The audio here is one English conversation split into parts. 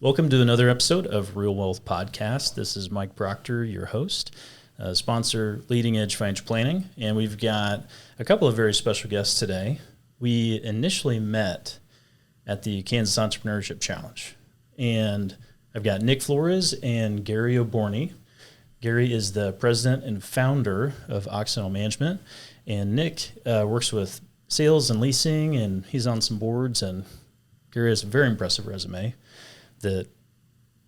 Welcome to another episode of Real Wealth Podcast. This is Mike Proctor, your host, sponsor Leading Edge Financial Planning, and we've got a couple of very special guests today. We initially met at the Kansas Entrepreneurship Challenge, and I've got Nick Flores and Gary Oborny. Gary is the president and founder of Actionable Management, and Nick works with sales and leasing, and he's on some boards, and Gary has a very impressive resume that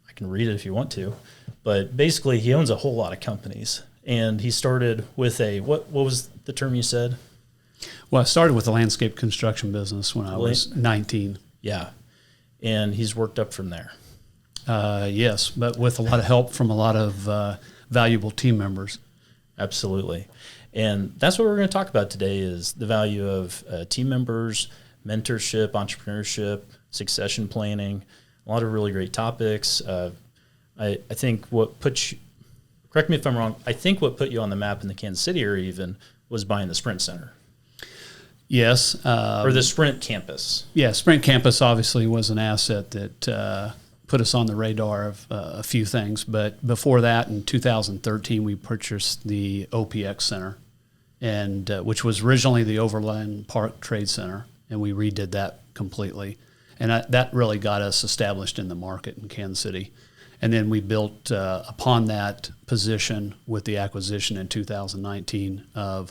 I can read it if you want to, but basically he owns a whole lot of companies, and he started with what was the term you said? Well, I started with the landscape construction business when I was 19. Yeah, and he's worked up from there. Yes, but with a lot of help from a lot of valuable team members. Absolutely. And that's what we're going to talk about today is the value of team members, mentorship, entrepreneurship, succession planning, a lot of really great topics. I think correct me if I'm wrong, I think what put you on the map in the Kansas City area even was buying the Sprint Center. Yes. Or the Sprint Campus. Yeah, Sprint Campus obviously was an asset that put us on the radar of a few things. But before that, in 2013, we purchased the OPX Center, and which was originally the Overland Park Trade Center, and we redid that completely. And that really got us established in the market in Kansas City. And then we built upon that position with the acquisition in 2019 of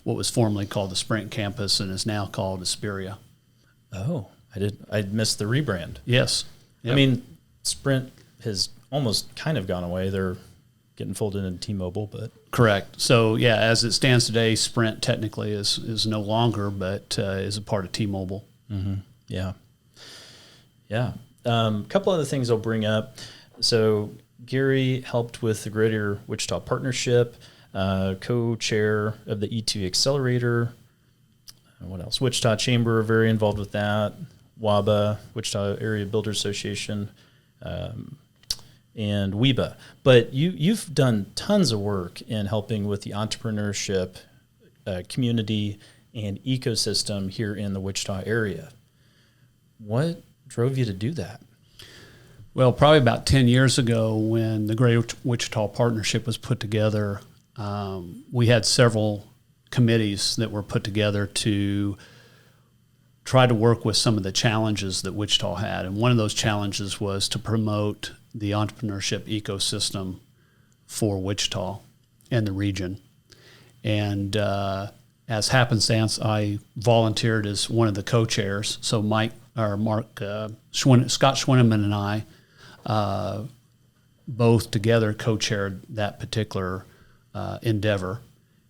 what was formerly called the Sprint Campus and is now called Asperia. Oh, I missed the rebrand. Yes. Yep. I mean, Sprint has almost kind of gone away. They're getting folded into T-Mobile, but correct. So yeah, as it stands today, Sprint technically is no longer, but is a part of T-Mobile. Mm-hmm. Yeah. Yeah. A couple other things I'll bring up. So Gary helped with the Greater Wichita Partnership, co-chair of the E20 Accelerator. What else? Wichita Chamber, very involved with that. WABA, Wichita Area Builders Association, and WEBA. But you've done tons of work in helping with the entrepreneurship community and ecosystem here in the Wichita area. What drove you to do that? Well, probably about 10 years ago when the Great Wichita Partnership was put together, we had several committees that were put together to try to work with some of the challenges that Wichita had. And one of those challenges was to promote the entrepreneurship ecosystem for Wichita and the region. And as happenstance, I volunteered as one of the co-chairs. So Scott Schwinneman and I both together co-chaired that particular endeavor.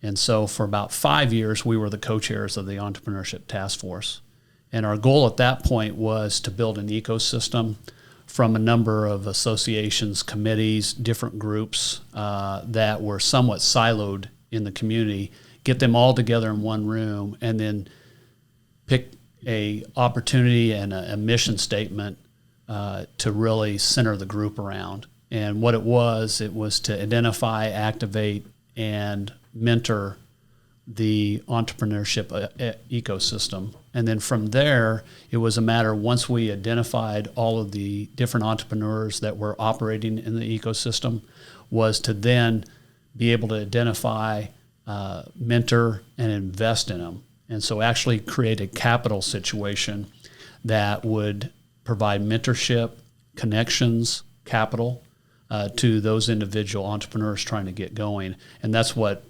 And so for about 5 years, we were the co-chairs of the Entrepreneurship Task Force. And our goal at that point was to build an ecosystem from a number of associations, committees, different groups that were somewhat siloed in the community, get them all together in one room, and then pick a opportunity and a mission statement to really center the group around. And what it was to identify, activate, and mentor the entrepreneurship ecosystem. And then from there, it was a matter, once we identified all of the different entrepreneurs that were operating in the ecosystem, was to then be able to identify, mentor, and invest in them. And so actually create a capital situation that would provide mentorship, connections, capital to those individual entrepreneurs trying to get going. And that's what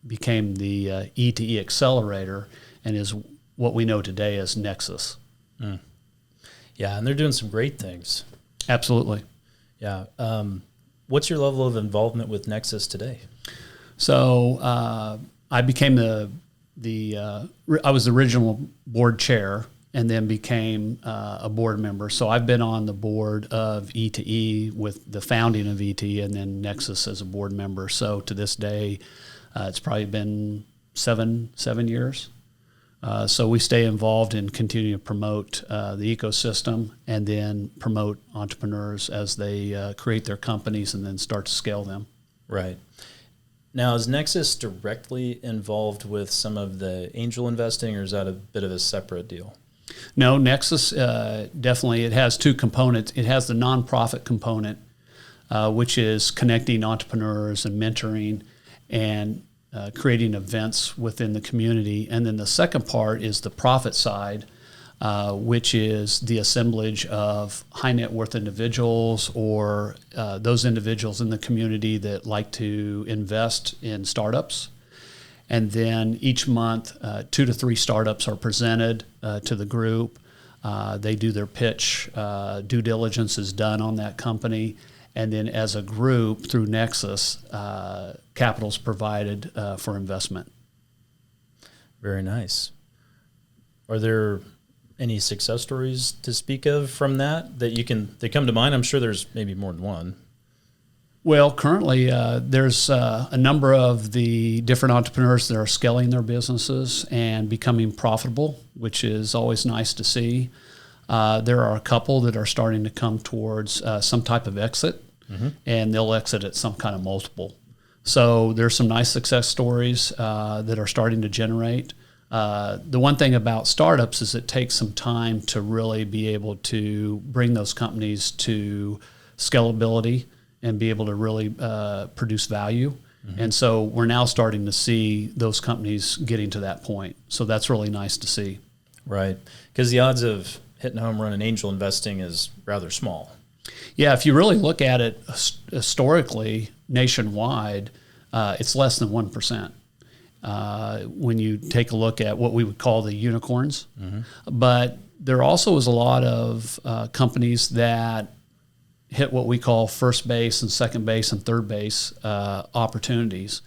became the E2E Accelerator and is what we know today as Nexus. Mm. Yeah, and they're doing some great things. Absolutely. Yeah. What's your level of involvement with Nexus today? So I became I was the original board chair and then became a board member. So I've been on the board of E2E with the founding of E2E and then Nexus as a board member. So to this day, it's probably been seven years. So we stay involved and continue to promote the ecosystem and then promote entrepreneurs as they create their companies and then start to scale them. Right. Now, is Nexus directly involved with some of the angel investing, or is that a bit of a separate deal? No, Nexus definitely, it has two components. It has the nonprofit component, which is connecting entrepreneurs and mentoring and creating events within the community. And then the second part is the profit side, which is the assemblage of high net worth individuals or those individuals in the community that like to invest in startups. And then each month, 2 to 3 startups are presented to the group. They do their pitch. Due diligence is done on that company. And then as a group, through Nexus, capital is provided for investment. Very nice. Are there any success stories to speak of from that that come to mind? I'm sure there's maybe more than one. Well, currently there's a number of the different entrepreneurs that are scaling their businesses and becoming profitable, which is always nice to see. There are a couple that are starting to come towards some type of exit, and they'll exit at some kind of multiple. So there's some nice success stories that are starting to generate. The one thing about startups is it takes some time to really be able to bring those companies to scalability and be able to really produce value. And so we're now starting to see those companies getting to that point. So that's really nice to see. Right. Because the odds of hitting a home run in angel investing is rather small. Yeah, if you really look at it historically, nationwide, it's less than 1%. When you take a look at what we would call the unicorns. But there also is a lot of companies that hit what we call first base and second base and third base opportunities.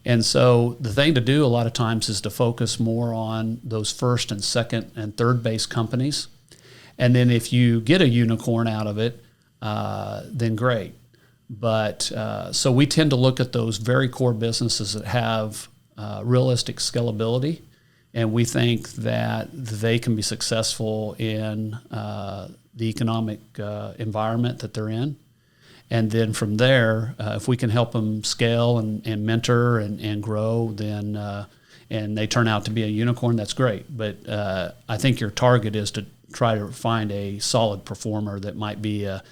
And so the thing to do a lot of times is to focus more on those first and second and third base companies. And then if you get a unicorn out of it, then great. But so we tend to look at those very core businesses that have realistic scalability, and we think that they can be successful in the economic environment that they're in. And then from there, if we can help them scale and mentor and grow, then and they turn out to be a unicorn, that's great. But I think your target is to try to find a solid performer that might be a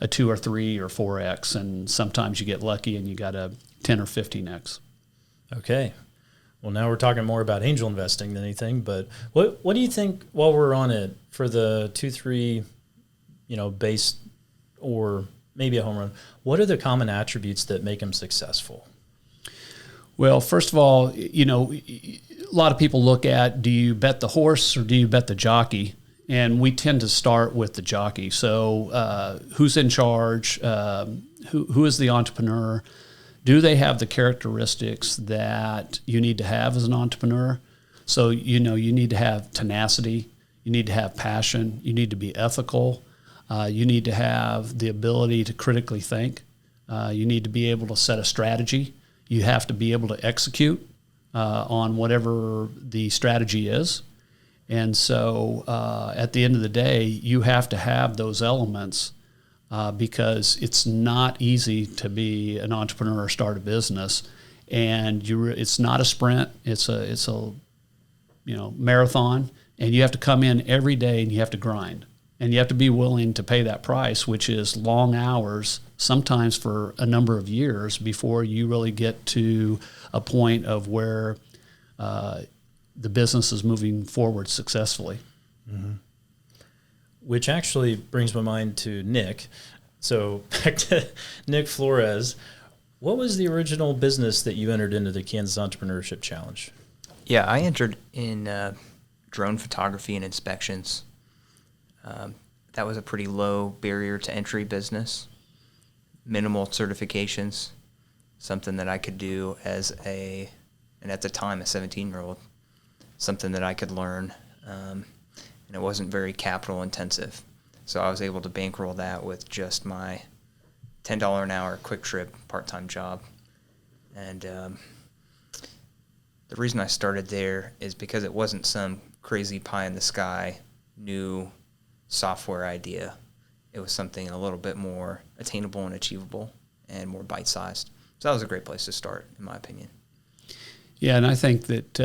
2 or 3 or 4x, and sometimes you get lucky and you got a 10 or 15x. Okay. Well, now we're talking more about angel investing than anything, but what do you think, while we're on it, for the 2-3, base or maybe a home run, what are the common attributes that make them successful? Well, first of all, a lot of people look at, do you bet the horse or do you bet the jockey? And we tend to start with the jockey. So who's in charge? Who is the entrepreneur? Do they have the characteristics that you need to have as an entrepreneur? So, you need to have tenacity. You need to have passion. You need to be ethical. You need to have the ability to critically think. You need to be able to set a strategy. You have to be able to execute on whatever the strategy is. And so at the end of the day, you have to have those elements because it's not easy to be an entrepreneur or start a business. And it's not a sprint. It's a marathon. And you have to come in every day and you have to grind. And you have to be willing to pay that price, which is long hours, sometimes for a number of years before you really get to a point of where the business is moving forward successfully. Mm-hmm. Which actually brings my mind to Nick. So back to Nick Flores. What was the original business that you entered into the Kansas Entrepreneurship Challenge? Yeah, I entered in drone photography and inspections. That was a pretty low barrier to entry business, minimal certifications, something that I could do and at the time, a 17-year-old, something that I could learn, and it wasn't very capital intensive. So I was able to bankroll that with just my $10 an hour quick trip part-time job. And the reason I started there is because it wasn't some crazy pie-in-the-sky new software idea. It was something a little bit more attainable and achievable and more bite-sized. So that was a great place to start, in my opinion. Yeah, and I think that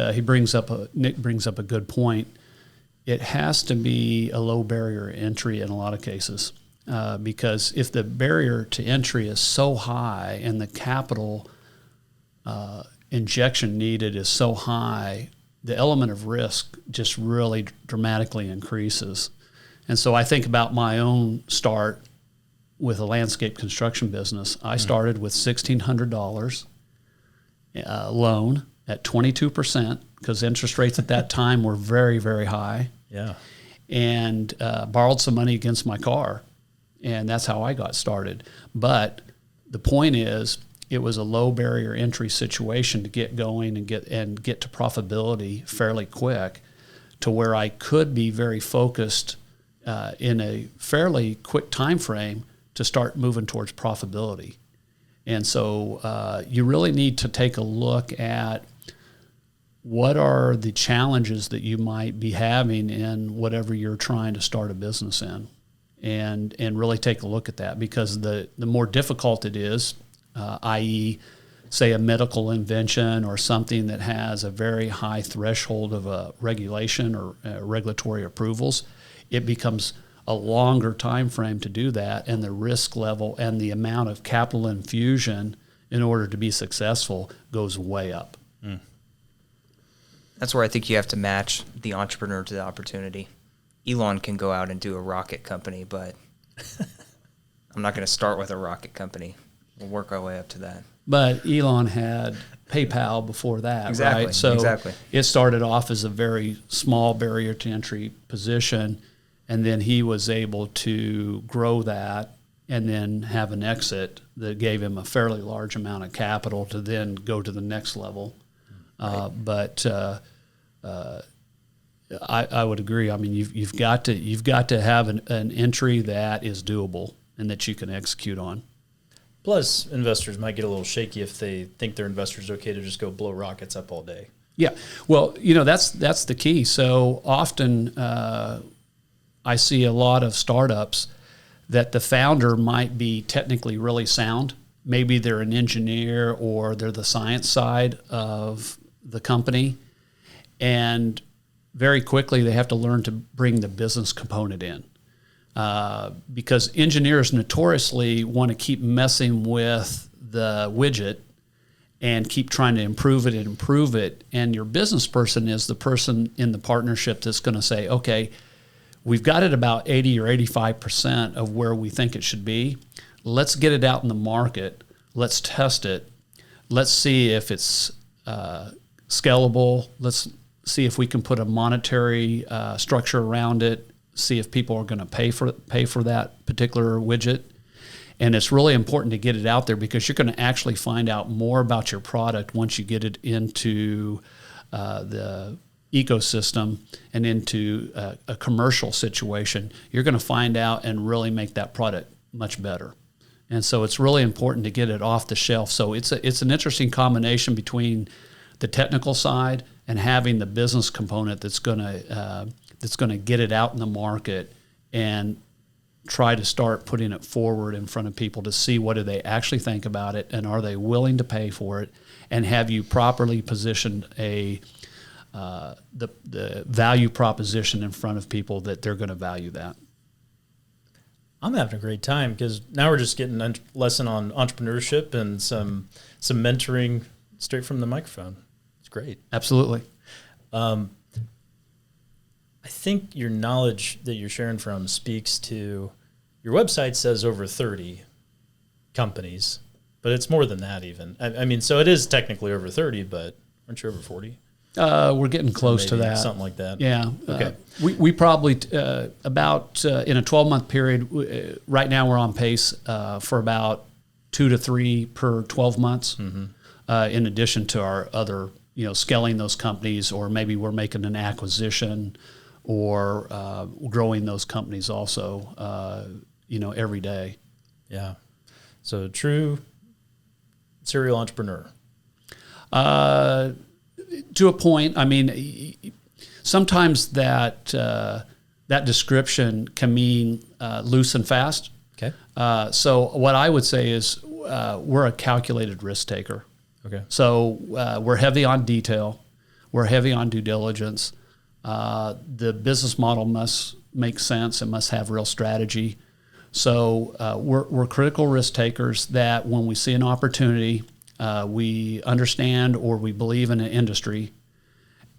Nick brings up a good point. it has to be a low barrier entry in a lot of cases, because if the barrier to entry is so high and the capital injection needed is so high, the element of risk just really dramatically increases. And so I think about my own start with a landscape construction business. I started with $1,600 loan at 22%, because interest rates at that time were very, very high. Yeah. And borrowed some money against my car. And that's how I got started. But the point is, it was a low barrier entry situation to get going and get to profitability fairly quick, to where I could be very focused in a fairly quick time frame to start moving towards profitability. And so you really need to take a look at what are the challenges that you might be having in whatever you're trying to start a business in, and really take a look at that, because the more difficult it is, i.e., say a medical invention or something that has a very high threshold of a regulation or regulatory approvals, it becomes a longer time frame to do that, and the risk level and the amount of capital infusion in order to be successful goes way up. Mm. That's where I think you have to match the entrepreneur to the opportunity. Elon can go out and do a rocket company, but I'm not going to start with a rocket company. We'll work our way up to that. But Elon had PayPal before that, exactly, right? So exactly. It started off as a very small barrier to entry position, and then he was able to grow that and then have an exit that gave him a fairly large amount of capital to then go to the next level. Right. But I would agree. I mean, you've got to have an entry that is doable and that you can execute on. Plus, investors might get a little shaky if they think their investor's okay to just go blow rockets up all day. Yeah, well, that's the key. So often I see a lot of startups that the founder might be technically really sound. Maybe they're an engineer or they're the science side of the company, and very quickly they have to learn to bring the business component in, because engineers notoriously want to keep messing with the widget and keep trying to improve it. And your business person is the person in the partnership that's going to say, okay, we've got it about 80 or 85% of where we think it should be. Let's get it out in the market. Let's test it. Let's see if it's scalable. Let's see if we can put a monetary structure around it. See if people are going to pay for that particular widget. And it's really important to get it out there, because you're going to actually find out more about your product once you get it into the ecosystem and into a commercial situation. You're going to find out and really make that product much better. And so it's really important to get it off the shelf. So it's an interesting combination between the technical side and having the business component that's going to get it out in the market and try to start putting it forward in front of people to see what do they actually think about it, and are they willing to pay for it, and have you properly positioned the value proposition in front of people that they're going to value that. I'm having a great time, because now we're just getting a lesson on entrepreneurship and some mentoring straight from the microphone. It's great. Absolutely. I think your knowledge that you're sharing from speaks to, your website says over 30 companies, but it's more than that even. I mean, so it is technically over 30, but aren't you over 40? We're getting close to that. Something like that. Yeah. Okay. We probably, about in a 12-month period, right now we're on pace for about 2 to 3 per 12 months, in addition to our other, scaling those companies, or maybe we're making an acquisition or growing those companies also, every day. Yeah. So true serial entrepreneur. To a point. I mean, sometimes that description can mean loose and fast. Okay. So what I would say is we're a calculated risk taker. Okay. So we're heavy on detail. We're heavy on due diligence. The business model must make sense. It must have real strategy. So we're critical risk takers that when we see an opportunity, we understand or we believe in an industry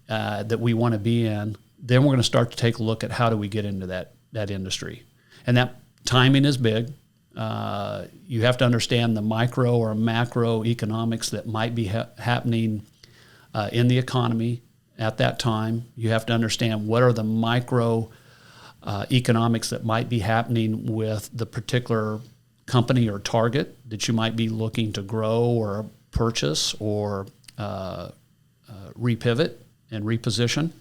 that we want to be in, then we're going to start to take a look at how do we get into that industry. And that timing is big. You have to understand the micro or macro economics that might be happening in the economy at that time. You have to understand what are the micro economics that might be happening with the particular company or target that you might be looking to grow or purchase or repivot and reposition.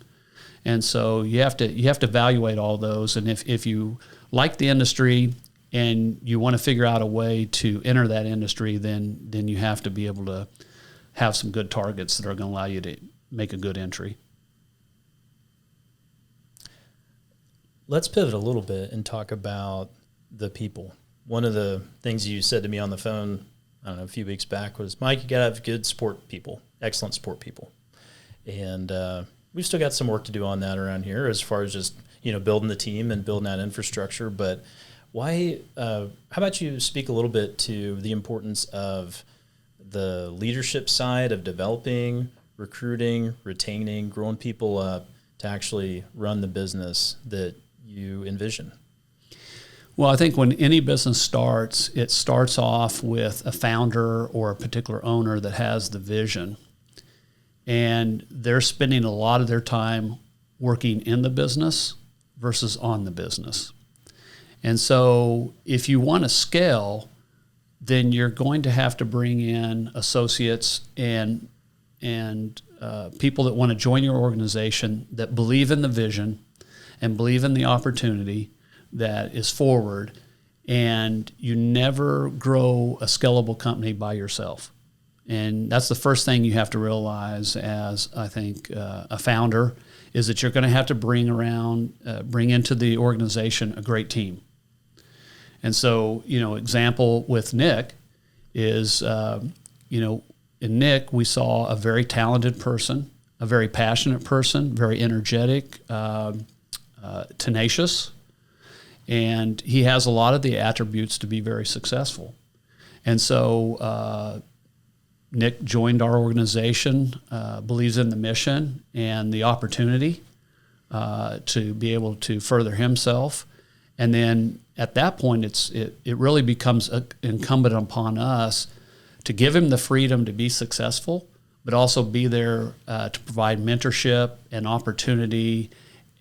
And so you have to evaluate all those. And if you like the industry and you want to figure out a way to enter that industry, then you have to be able to have some good targets that are going to allow you to make a good entry. Let's pivot a little bit and talk about the people. One of the things you said to me on the phone, I don't know, a few weeks back was, Mike, you got to have good sport people, excellent sport people. And we've still got some work to do on that around here as far as just, building the team and building that infrastructure. But why, how about you speak a little bit to the importance of the leadership side of developing, recruiting, retaining, growing people up to actually run the business that you envision? Well, I think when any business starts, it starts off with a founder or a particular owner that has the vision. And they're spending a lot of their time working in the business versus on the business. And so if you want to scale, then you're going to have to bring in associates and people that want to join your organization that believe in the vision and believe in the opportunity that is forward. And you never grow a scalable company by yourself. And that's the first thing you have to realize as, I think, a founder, is that you're going to have to bring into the organization a great team. And so, example with Nick is, in Nick, we saw a very talented person, a very passionate person, very energetic, tenacious, and he has a lot of the attributes to be very successful. And so Nick joined our organization, believes in the mission and the opportunity to be able to further himself. And then at that point, it really becomes incumbent upon us to give him the freedom to be successful, but also be there to provide mentorship and opportunity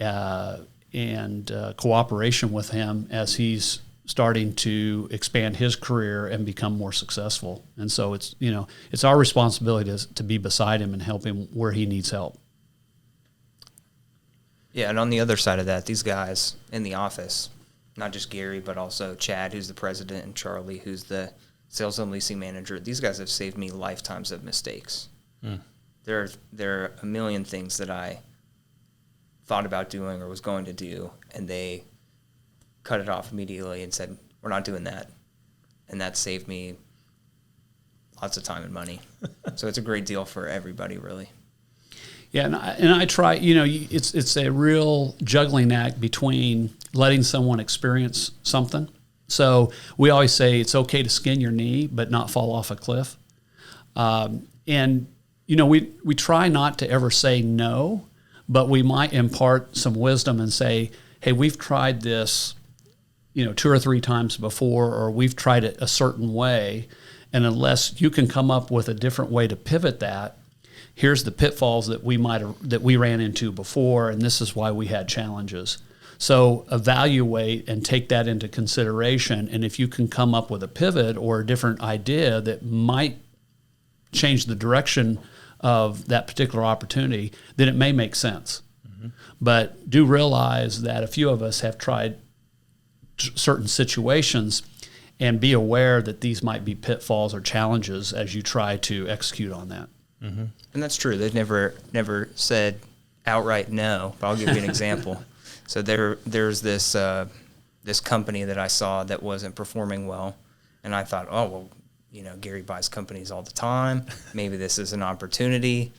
and cooperation with him as he's starting to expand his career and become more successful. And so it's our responsibility to be beside him and help him where he needs help. Yeah, and on the other side of that, these guys in the office, not just Gary, but also Chad, who's the president, and Charlie, who's the sales and leasing manager, these guys have saved me lifetimes of mistakes. There are a million things that I thought about doing or was going to do, and they cut it off immediately and said, we're not doing that. And that saved me lots of time and money. So it's a great deal for everybody, really. Yeah, and I try, it's a real juggling act between letting someone experience something. So we always say it's okay to skin your knee, but not fall off a cliff. And we try not to ever say no, but we might impart some wisdom and say, hey, we've tried this, 2 or 3 times before, or we've tried it a certain way. And unless you can come up with a different way to pivot that, here's the pitfalls that we ran into before, and this is why we had challenges. So evaluate and take that into consideration. And if you can come up with a pivot or a different idea that might change the direction of that particular opportunity, then it may make sense. Mm-hmm. But do realize that a few of us have tried certain situations, and be aware that these might be pitfalls or challenges as you try to execute on that. Mm-hmm. And that's true. They've never said outright no, but I'll give you an example. So there's this company that I saw that wasn't performing well, and I thought, oh, well, Gary buys companies all the time. Maybe this is an opportunity.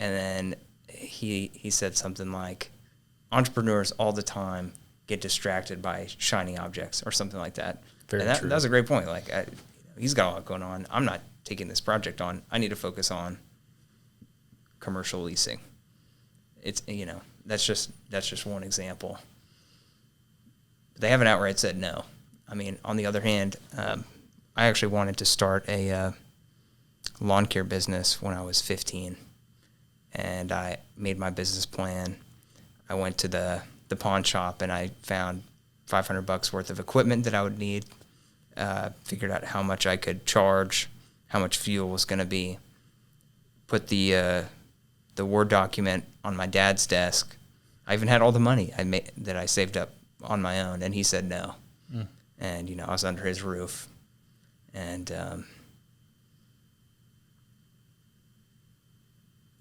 And then he said something like, entrepreneurs all the time get distracted by shiny objects or something like that. Very and true. That's a great point. Like, he's got a lot going on. I'm not taking this project on. I need to focus on commercial leasing. It's, that's just one example. They haven't outright said no. I mean, on the other hand, I actually wanted to start a lawn care business when I was 15, and I made my business plan. I went to the pawn shop and I found $500 worth of equipment that I would need. Figured out how much I could charge, how much fuel was going to be. Put the Word document on my dad's desk. I even had all the money that I saved up on my own, and he said no. And I was under his roof, and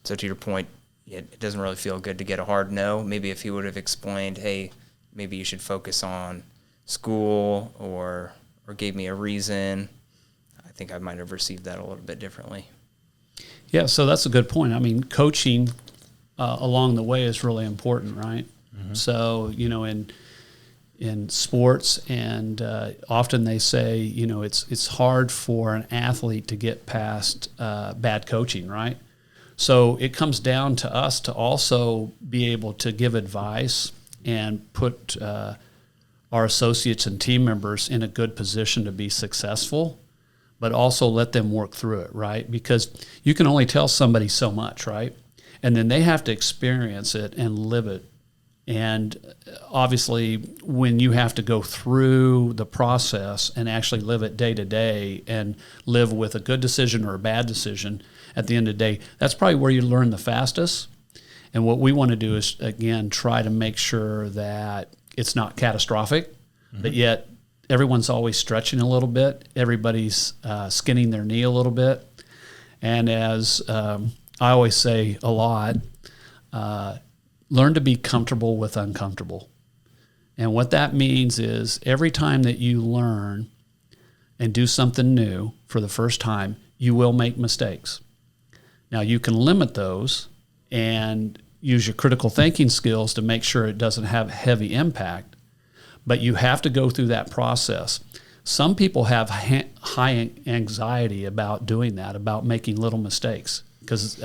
so to your point, it doesn't really feel good to get a hard no. Maybe if he would have explained, hey, maybe you should focus on school, or gave me a reason, I think I might have received that a little bit differently. Yeah, so that's a good point. I mean, coaching along the way is really important, right? Mm-hmm. So, in sports, and often they say, it's hard for an athlete to get past bad coaching, right? So it comes down to us to also be able to give advice and put our associates and team members in a good position to be successful, but also let them work through it, right? Because you can only tell somebody so much, right? And then they have to experience it and live it. And obviously, when you have to go through the process and actually live it day to day and live with a good decision or a bad decision, at the end of the day, that's probably where you learn the fastest. And what we want to do is, again, try to make sure that it's not catastrophic, but yet everyone's always stretching a little bit. Everybody's skinning their knee a little bit. And as I always say a lot, learn to be comfortable with uncomfortable. And what that means is every time that you learn and do something new for the first time, you will make mistakes. Now, you can limit those and use your critical thinking skills to make sure it doesn't have heavy impact, but you have to go through that process. Some people have high anxiety about doing that, about making little mistakes, because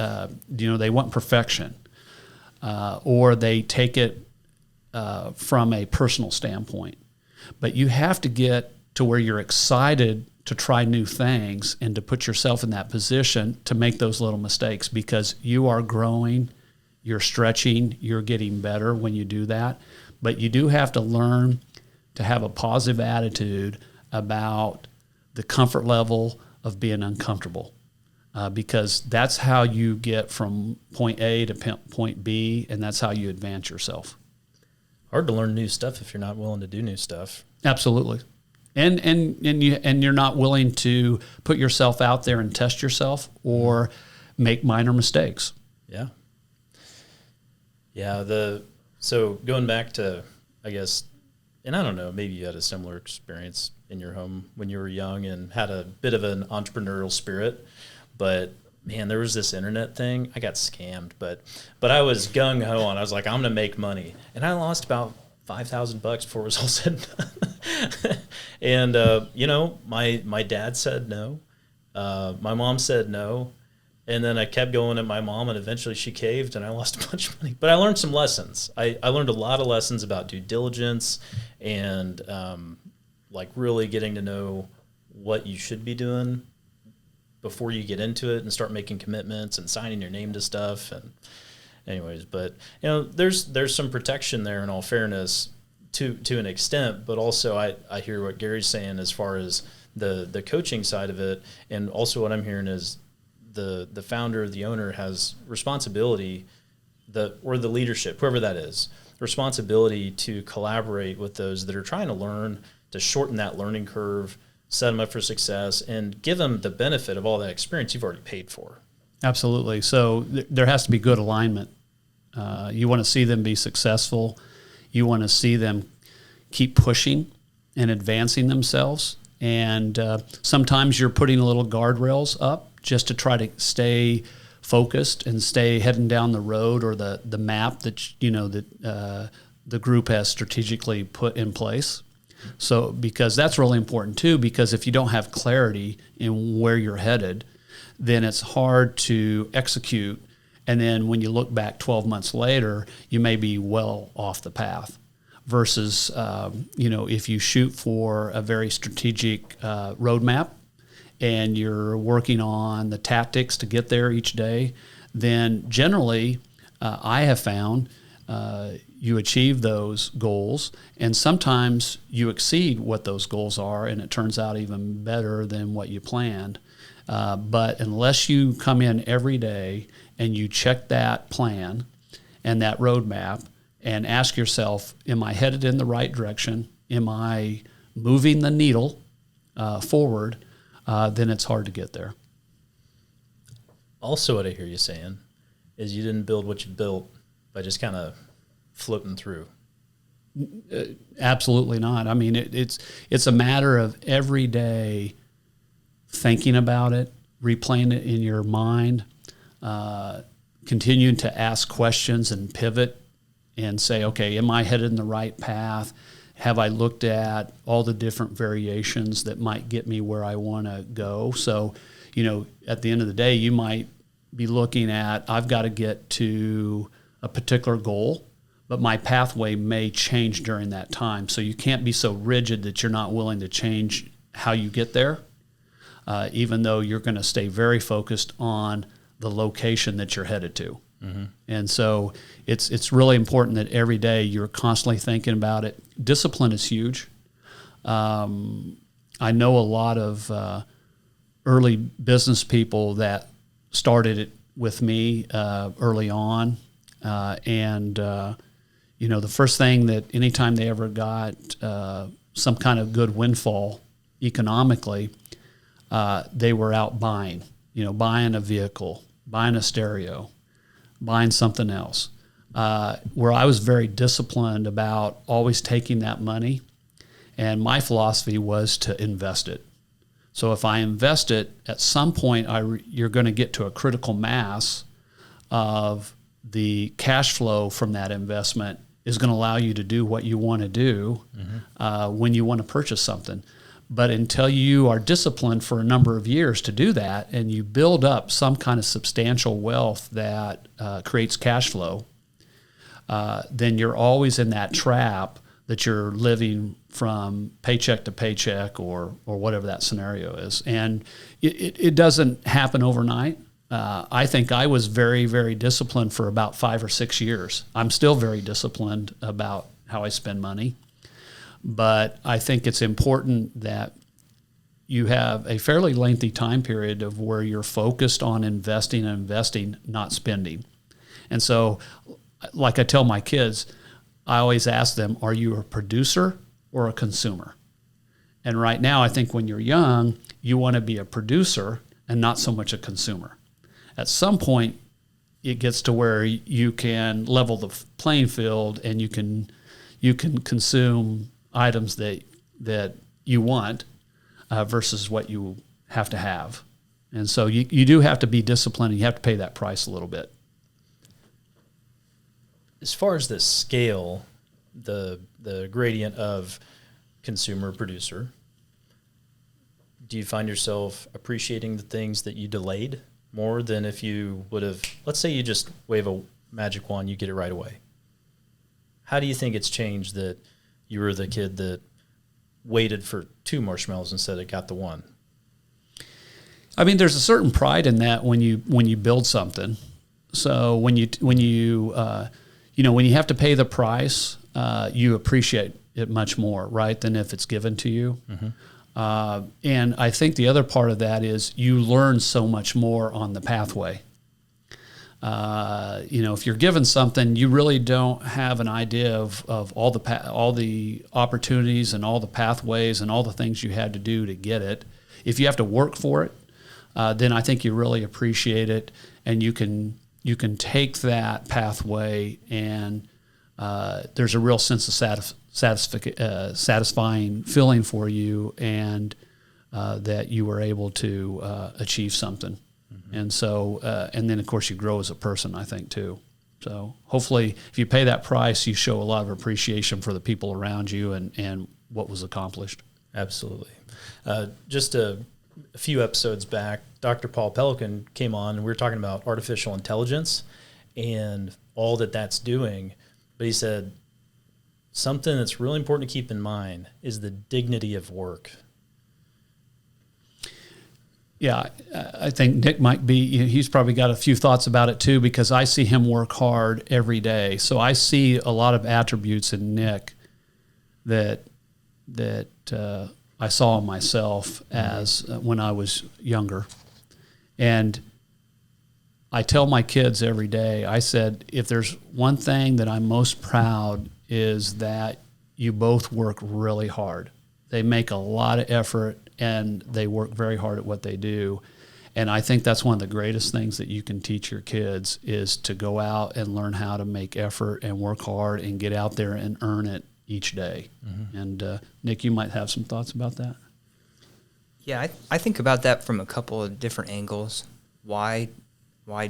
they want perfection, or they take it from a personal standpoint. But you have to get to where you're excited to try new things and to put yourself in that position to make those little mistakes, because you are growing, you're stretching, you're getting better when you do that. But you do have to learn to have a positive attitude about the comfort level of being uncomfortable, because that's how you get from point A to point B, and that's how you advance yourself. Hard to learn new stuff if you're not willing to do new stuff. Absolutely. And you're not willing to put yourself out there and test yourself or make minor mistakes. Yeah. Yeah. So going back to, I guess, and I don't know, maybe you had a similar experience in your home when you were young and had a bit of an entrepreneurial spirit, but man, there was this internet thing. I got scammed, but I was gung ho on. I was like, I'm gonna make money, and I lost about $5,000 before it was all said and done. And my dad said no, my mom said no, and then I kept going at my mom, and eventually she caved, and I lost a bunch of money. But I learned some lessons. I learned a lot of lessons about due diligence and really getting to know what you should be doing before you get into it and start making commitments and signing your name to stuff. And anyways, but there's some protection there in all fairness to an extent, but also I hear what Gary's saying as far as the coaching side of it, and also what I'm hearing is the founder, the owner has responsibility, or the leadership, whoever that is, responsibility to collaborate with those that are trying to learn, to shorten that learning curve, set them up for success, and give them the benefit of all that experience you've already paid for. Absolutely. So there has to be good alignment. You want to see them be successful. You want to see them keep pushing and advancing themselves. And sometimes you're putting little guardrails up just to try to stay focused and stay heading down the road or the map that the group has strategically put in place. So because that's really important too, because if you don't have clarity in where you're headed, then it's hard to execute. And then when you look back 12 months later, you may be well off the path. Versus, if you shoot for a very strategic roadmap and you're working on the tactics to get there each day, then generally I have found you achieve those goals, and sometimes you exceed what those goals are, and it turns out even better than what you planned. But unless you come in every day and you check that plan and that roadmap and ask yourself, am I headed in the right direction? Am I moving the needle forward? Then it's hard to get there. Also, what I hear you saying is you didn't build what you built by just kind of floating through. Absolutely not. I mean, it's a matter of every day thinking about it, replaying it in your mind, continuing to ask questions and pivot and say, okay, am I headed in the right path? Have I looked at all the different variations that might get me where I want to go? So, at the end of the day, you might be looking at, I've got to get to a particular goal, but my pathway may change during that time. So you can't be so rigid that you're not willing to change how you get there, even though you're going to stay very focused on the location that you're headed to. Mm-hmm. And so it's really important that every day you're constantly thinking about it. Discipline is huge. I know a lot of early business people that started it with me early on. The first thing that anytime they ever got some kind of good windfall economically, they were out buying a vehicle, buying a stereo, buying something else, where I was very disciplined about always taking that money. And my philosophy was to invest it. So if I invest it, at some point you're going to get to a critical mass of the cash flow from that investment is going to allow you to do what you want to do when you want to purchase something. But until you are disciplined for a number of years to do that and you build up some kind of substantial wealth that creates cash flow, then you're always in that trap that you're living from paycheck to paycheck or whatever that scenario is. And it doesn't happen overnight. I think I was very, very disciplined for about 5 or 6 years. I'm still very disciplined about how I spend money. But I think it's important that you have a fairly lengthy time period of where you're focused on investing, not spending. And so, like I tell my kids, I always ask them, are you a producer or a consumer? And right now, I think when you're young, you want to be a producer and not so much a consumer. At some point, it gets to where you can level the playing field and you can consume items that you want versus what you have to have. And so you do have to be disciplined and you have to pay that price a little bit. As far as the scale, the gradient of consumer producer, do you find yourself appreciating the things that you delayed more than if you would have, let's say you just wave a magic wand, you get it right away? How do you think it's changed that you were the kid that waited for 2 marshmallows instead of got the 1? I mean, there's a certain pride in that when you build something. So when you have to pay the price, you appreciate it much more, right, than if it's given to you. Mm-hmm. And I think the other part of that is you learn so much more on the pathway. If you're given something, you really don't have an idea of all the opportunities and all the pathways and all the things you had to do to get it. If you have to work for it, then I think you really appreciate it, and you can take that pathway, and there's a real sense of satisfying feeling for you, and that you were able to achieve something. Mm-hmm. And so, and then of course you grow as a person, I think too. So hopefully if you pay that price, you show a lot of appreciation for the people around you and what was accomplished. Absolutely. Just a few episodes back, Dr. Paul Pelican came on and we were talking about artificial intelligence and all that that's doing. But he said something that's really important to keep in mind is the dignity of work. Yeah, I think Nick might be, he's probably got a few thoughts about it too, because I see him work hard every day. So I see a lot of attributes in Nick that I saw in myself as when I was younger. And I tell my kids every day, I said, if there's one thing that I'm most proud is that you both work really hard. They make a lot of effort and they work very hard at what they do. And I think that's one of the greatest things that you can teach your kids is to go out and learn how to make effort and work hard and get out there and earn it each day. Mm-hmm. And Nick, you might have some thoughts about that. Yeah, I think about that from a couple of different angles. Why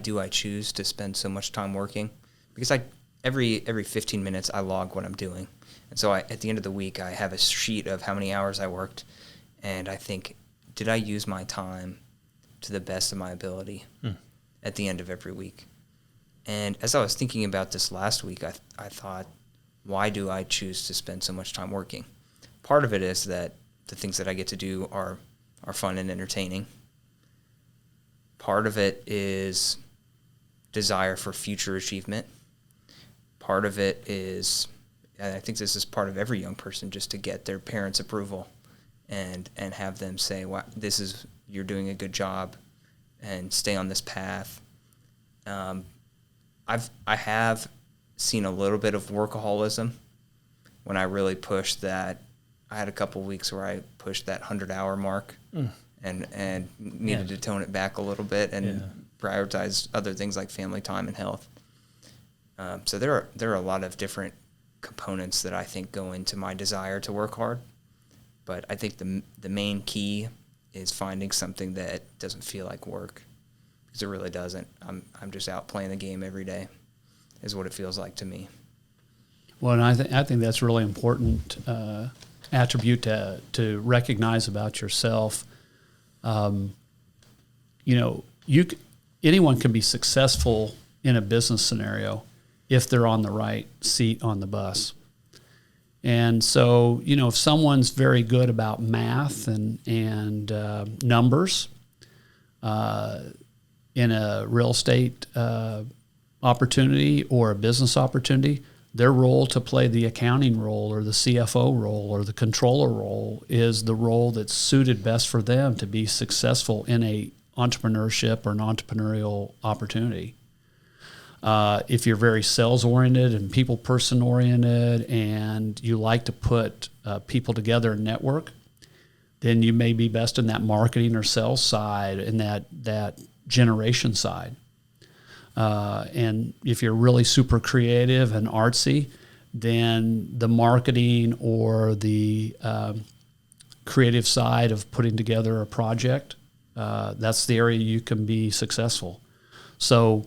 do I choose to spend so much time working? Because every 15 minutes I log what I'm doing. And so at the end of the week, I have a sheet of how many hours I worked. And I think, did I use my time to the best of my ability at the end of every week? And as I was thinking about this last week, I thought, why do I choose to spend so much time working? Part of it is that the things that I get to do are fun and entertaining. Part of it is desire for future achievement. Part of it is, and I think this is part of every young person, just to get their parents' approval and have them say, "Wow, you're doing a good job," and stay on this path. I have seen a little bit of workaholism when I really pushed that. I had a couple weeks where I pushed that 100-hour mark and needed to tone it back a little bit and prioritize other things like family time and health. So there are a lot of different components that I think go into my desire to work hard. But I think the main key is finding something that doesn't feel like work, because it really doesn't. I'm just out playing the game every day, is what it feels like to me. Well, and I think that's really important attribute to recognize about yourself. Anyone can be successful in a business scenario if they're on the right seat on the bus. And so, if someone's very good about math and numbers in a real estate opportunity or a business opportunity, their role to play the accounting role or the CFO role or the controller role is the role that's suited best for them to be successful in a entrepreneurship or an entrepreneurial opportunity. If you're very sales-oriented and people-person-oriented and you like to put people together and network, then you may be best in that marketing or sales side and that generation side. And if you're really super creative and artsy, then the marketing or the creative side of putting together a project, that's the area you can be successful. So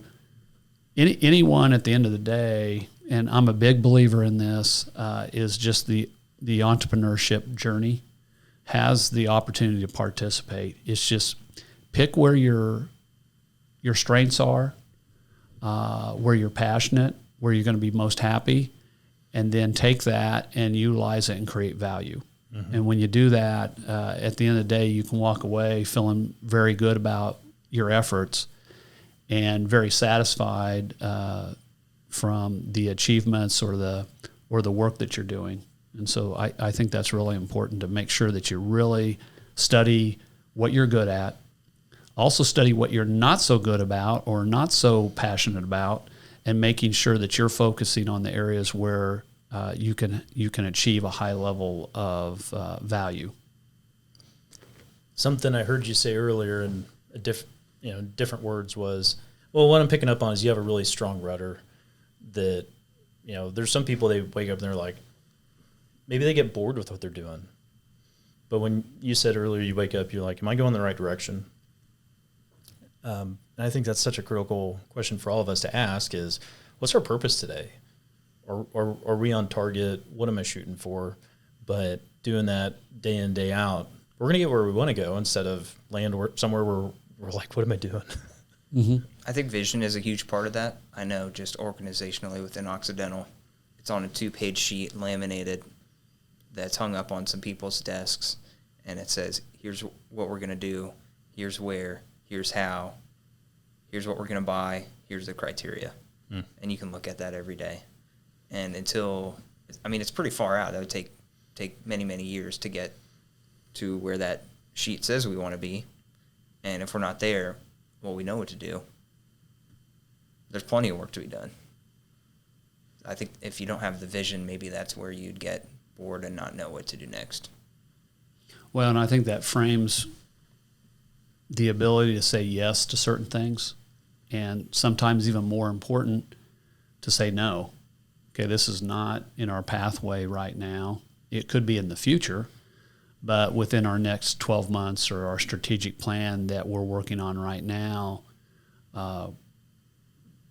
anyone at the end of the day, and I'm a big believer in this, is just the entrepreneurship journey has the opportunity to participate. It's just pick where your strengths are, where you're passionate, where you're going to be most happy, and then take that and utilize it and create value. Mm-hmm. And when you do that, at the end of the day, you can walk away feeling very good about your efforts and very satisfied from the achievements or the work that you're doing. And so I think that's really important to make sure that you really study what you're good at. Also study what you're not so good about or not so passionate about, and making sure that you're focusing on the areas where you can achieve a high level of value. Something I heard you say earlier in different words was, well, what I'm picking up on is you have a really strong rudder that, there's some people, they wake up and they're like, maybe they get bored with what they're doing. But when you said earlier you wake up, you're like, am I going in the right direction? And I think that's such a critical question for all of us to ask is, what's our purpose today? Or are we on target? What am I shooting for? But doing that day in, day out, we're going to get where we want to go instead of land somewhere where we're like, what am I doing? Mm-hmm. I think vision is a huge part of that. I know just organizationally within Occidental, it's on a 2-page sheet, laminated, that's hung up on some people's desks, and it says, here's what we're going to do, here's where, here's how, here's what we're going to buy, here's the criteria. And you can look at that every day. And until, I mean, it's pretty far out. That would take many, many years to get to where that sheet says we want to be. And if we're not there, well, we know what to do. There's plenty of work to be done. I think if you don't have the vision, maybe that's where you'd get bored and not know what to do next. Well, and I think that frames the ability to say yes to certain things, and sometimes even more important, to say no. Okay, this is not in our pathway right now. It could be in the future, but within our next 12 months or our strategic plan that we're working on right now,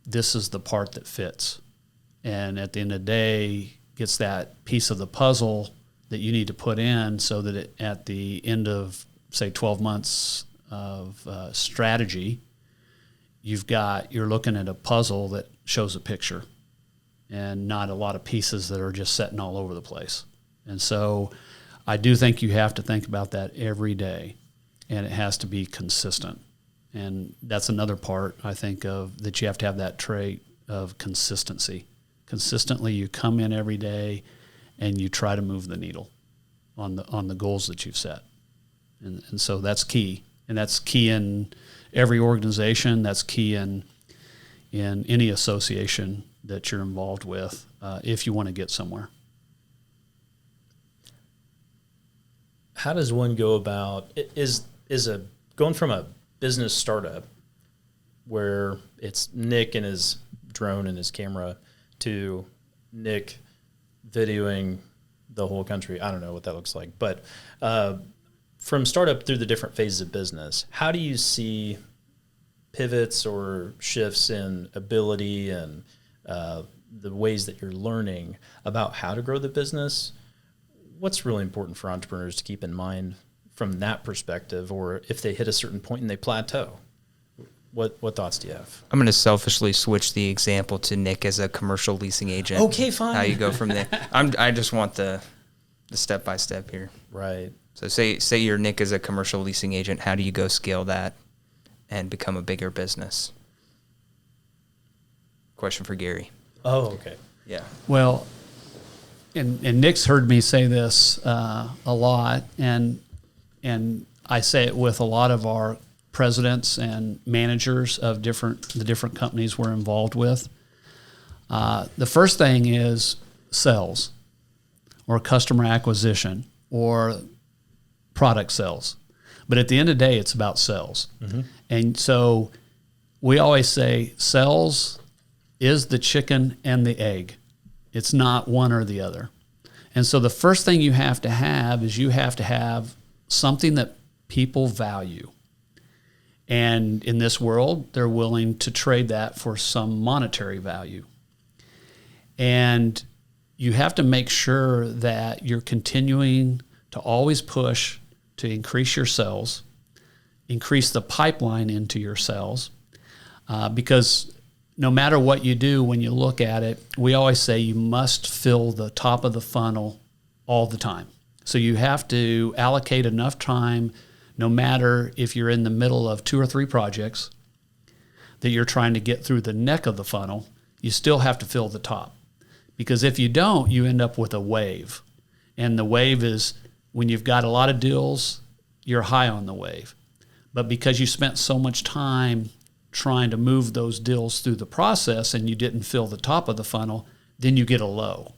this is the part that fits. And at the end of the day, gets that piece of the puzzle that you need to put in so that at the end of, say, 12 months of strategy, you're looking at a puzzle that shows a picture and not a lot of pieces that are just sitting all over the place. And so I do think you have to think about that every day, and it has to be consistent. And that's another part, I think, of that you have to have that trait of consistency. Consistently, you come in every day and you try to move the needle on the goals that you've set. And so that's key. And that's key in every organization. That's key in any association that you're involved with if you want to get somewhere. How does one go about, going from a business startup where it's Nick and his drone and his camera to Nick videoing the whole country? I don't know what that looks like, but from startup through the different phases of business, how do you see pivots or shifts in ability and the ways that you're learning about how to grow the business? What's really important for entrepreneurs to keep in mind from that perspective, or if they hit a certain point and they plateau? What thoughts do you have? I'm going to selfishly switch the example to Nick as a commercial leasing agent. Okay, fine. How you go from there. I just want the step-by-step here. Right. So say you're Nick as a commercial leasing agent. How do you go scale that and become a bigger business? Question for Gary. Oh, okay. Yeah. Well, and Nick's heard me say this a lot, and I say it with a lot of our presidents and managers of the different companies we're involved with. The first thing is sales or customer acquisition or product sales. But at the end of the day, it's about sales. Mm-hmm. And so we always say sales is the chicken and the egg. It's not one or the other. And so the first thing you have to have is you have to have something that people value. And in this world, they're willing to trade that for some monetary value. And you have to make sure that you're continuing to always push to increase your sales, increase the pipeline into your sales, because no matter what you do, when you look at it, we always say you must fill the top of the funnel all the time. So you have to allocate enough time, no matter if you're in the middle of 2 or 3 projects that you're trying to get through the neck of the funnel, you still have to fill the top. Because if you don't, you end up with a wave. And the wave is when you've got a lot of deals, you're high on the wave. But because you spent so much time trying to move those deals through the process and you didn't fill the top of the funnel, then you get a low.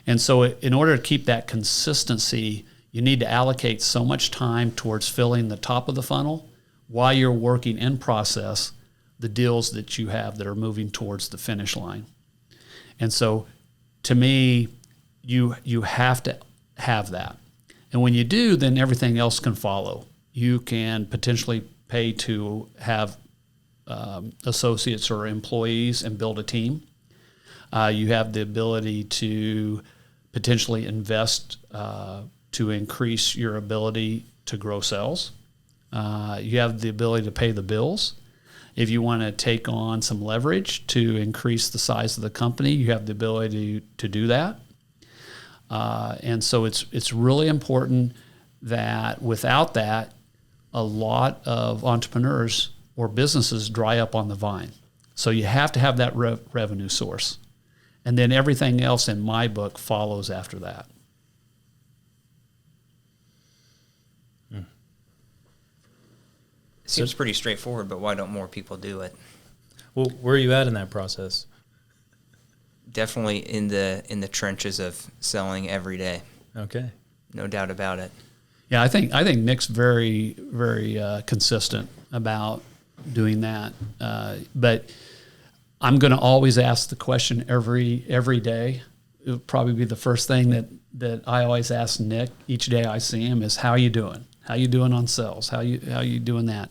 And so in order to keep that consistency, you need to allocate so much time towards filling the top of the funnel while you're working in process the deals that you have that are moving towards the finish line. And so to me, you have to have that. And when you do, then everything else can follow. You can potentially pay to have associates or employees and build a team. You have the ability to potentially invest to increase your ability to grow sales. You have the ability to pay the bills. If you want to take on some leverage to increase the size of the company, you have the ability to do that. And so it's really important that without that, a lot of entrepreneurs or businesses dry up on the vine. So you have to have that revenue source. And then everything else in my book follows after that. Seems pretty straightforward, but why don't more people do it? Well, where are you at in that process? Definitely in the trenches of selling every day. Okay. No doubt about it. Yeah, I think Nick's very, very consistent about doing that. But I'm going to always ask the question every day. It would probably be the first thing that I always ask Nick each day I see him is, how you doing? How you doing on sales? How you doing that?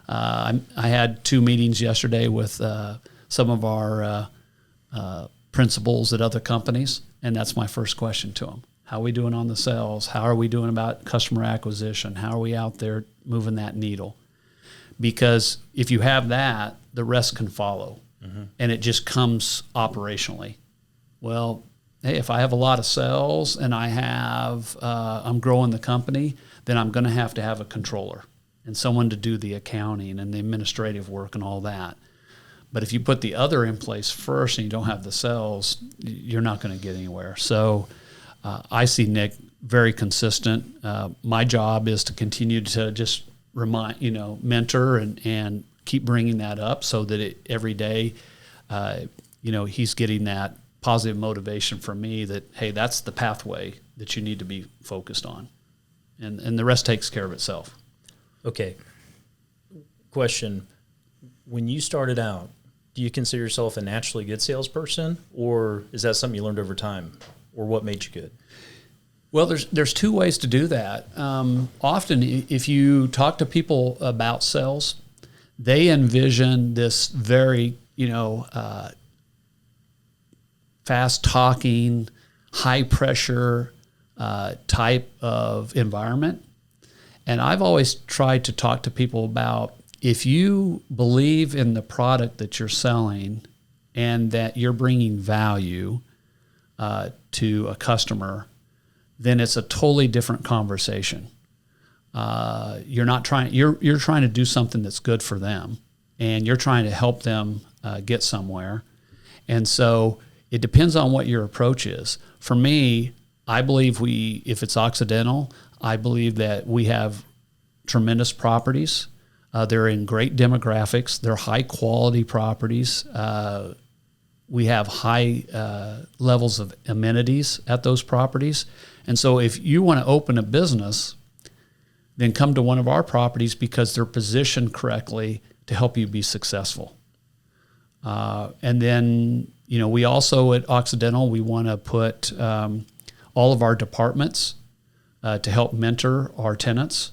I had 2 meetings yesterday with some of our principals at other companies, and that's my first question to them. How are we doing on the sales? How are we doing about customer acquisition? How are we out there moving that needle? Because if you have that, the rest can follow, and it just comes operationally. Well, hey, if I have a lot of sales and I'm growing the company, then I'm going to have a controller and someone to do the accounting and the administrative work and all that. But if you put the other in place first and you don't have the sales, you're not going to get anywhere. So I see Nick very consistent. My job is to continue to just mentor and keep bringing that up so that every day, he's getting that positive motivation from me that, hey, that's the pathway that you need to be focused on. And the rest takes care of itself. Okay. Question. When you started out, do you consider yourself a naturally good salesperson, or is that something you learned over time, or what made you good? Well, there's 2 ways to do that. Often, if you talk to people about sales, they envision this very, fast-talking, high-pressure type of environment. And I've always tried to talk to people about, if you believe in the product that you're selling and that you're bringing value to a customer, then it's a totally different conversation. You're trying to do something that's good for them, and you're trying to help them get somewhere. And so it depends on what your approach is. For me, I believe if it's Occidental, I believe that we have tremendous properties. They're in great demographics. They're high quality properties. We have high levels of amenities at those properties. And so if you want to open a business, then come to one of our properties because they're positioned correctly to help you be successful. And then, we also at Occidental, we want to put all of our departments to help mentor our tenants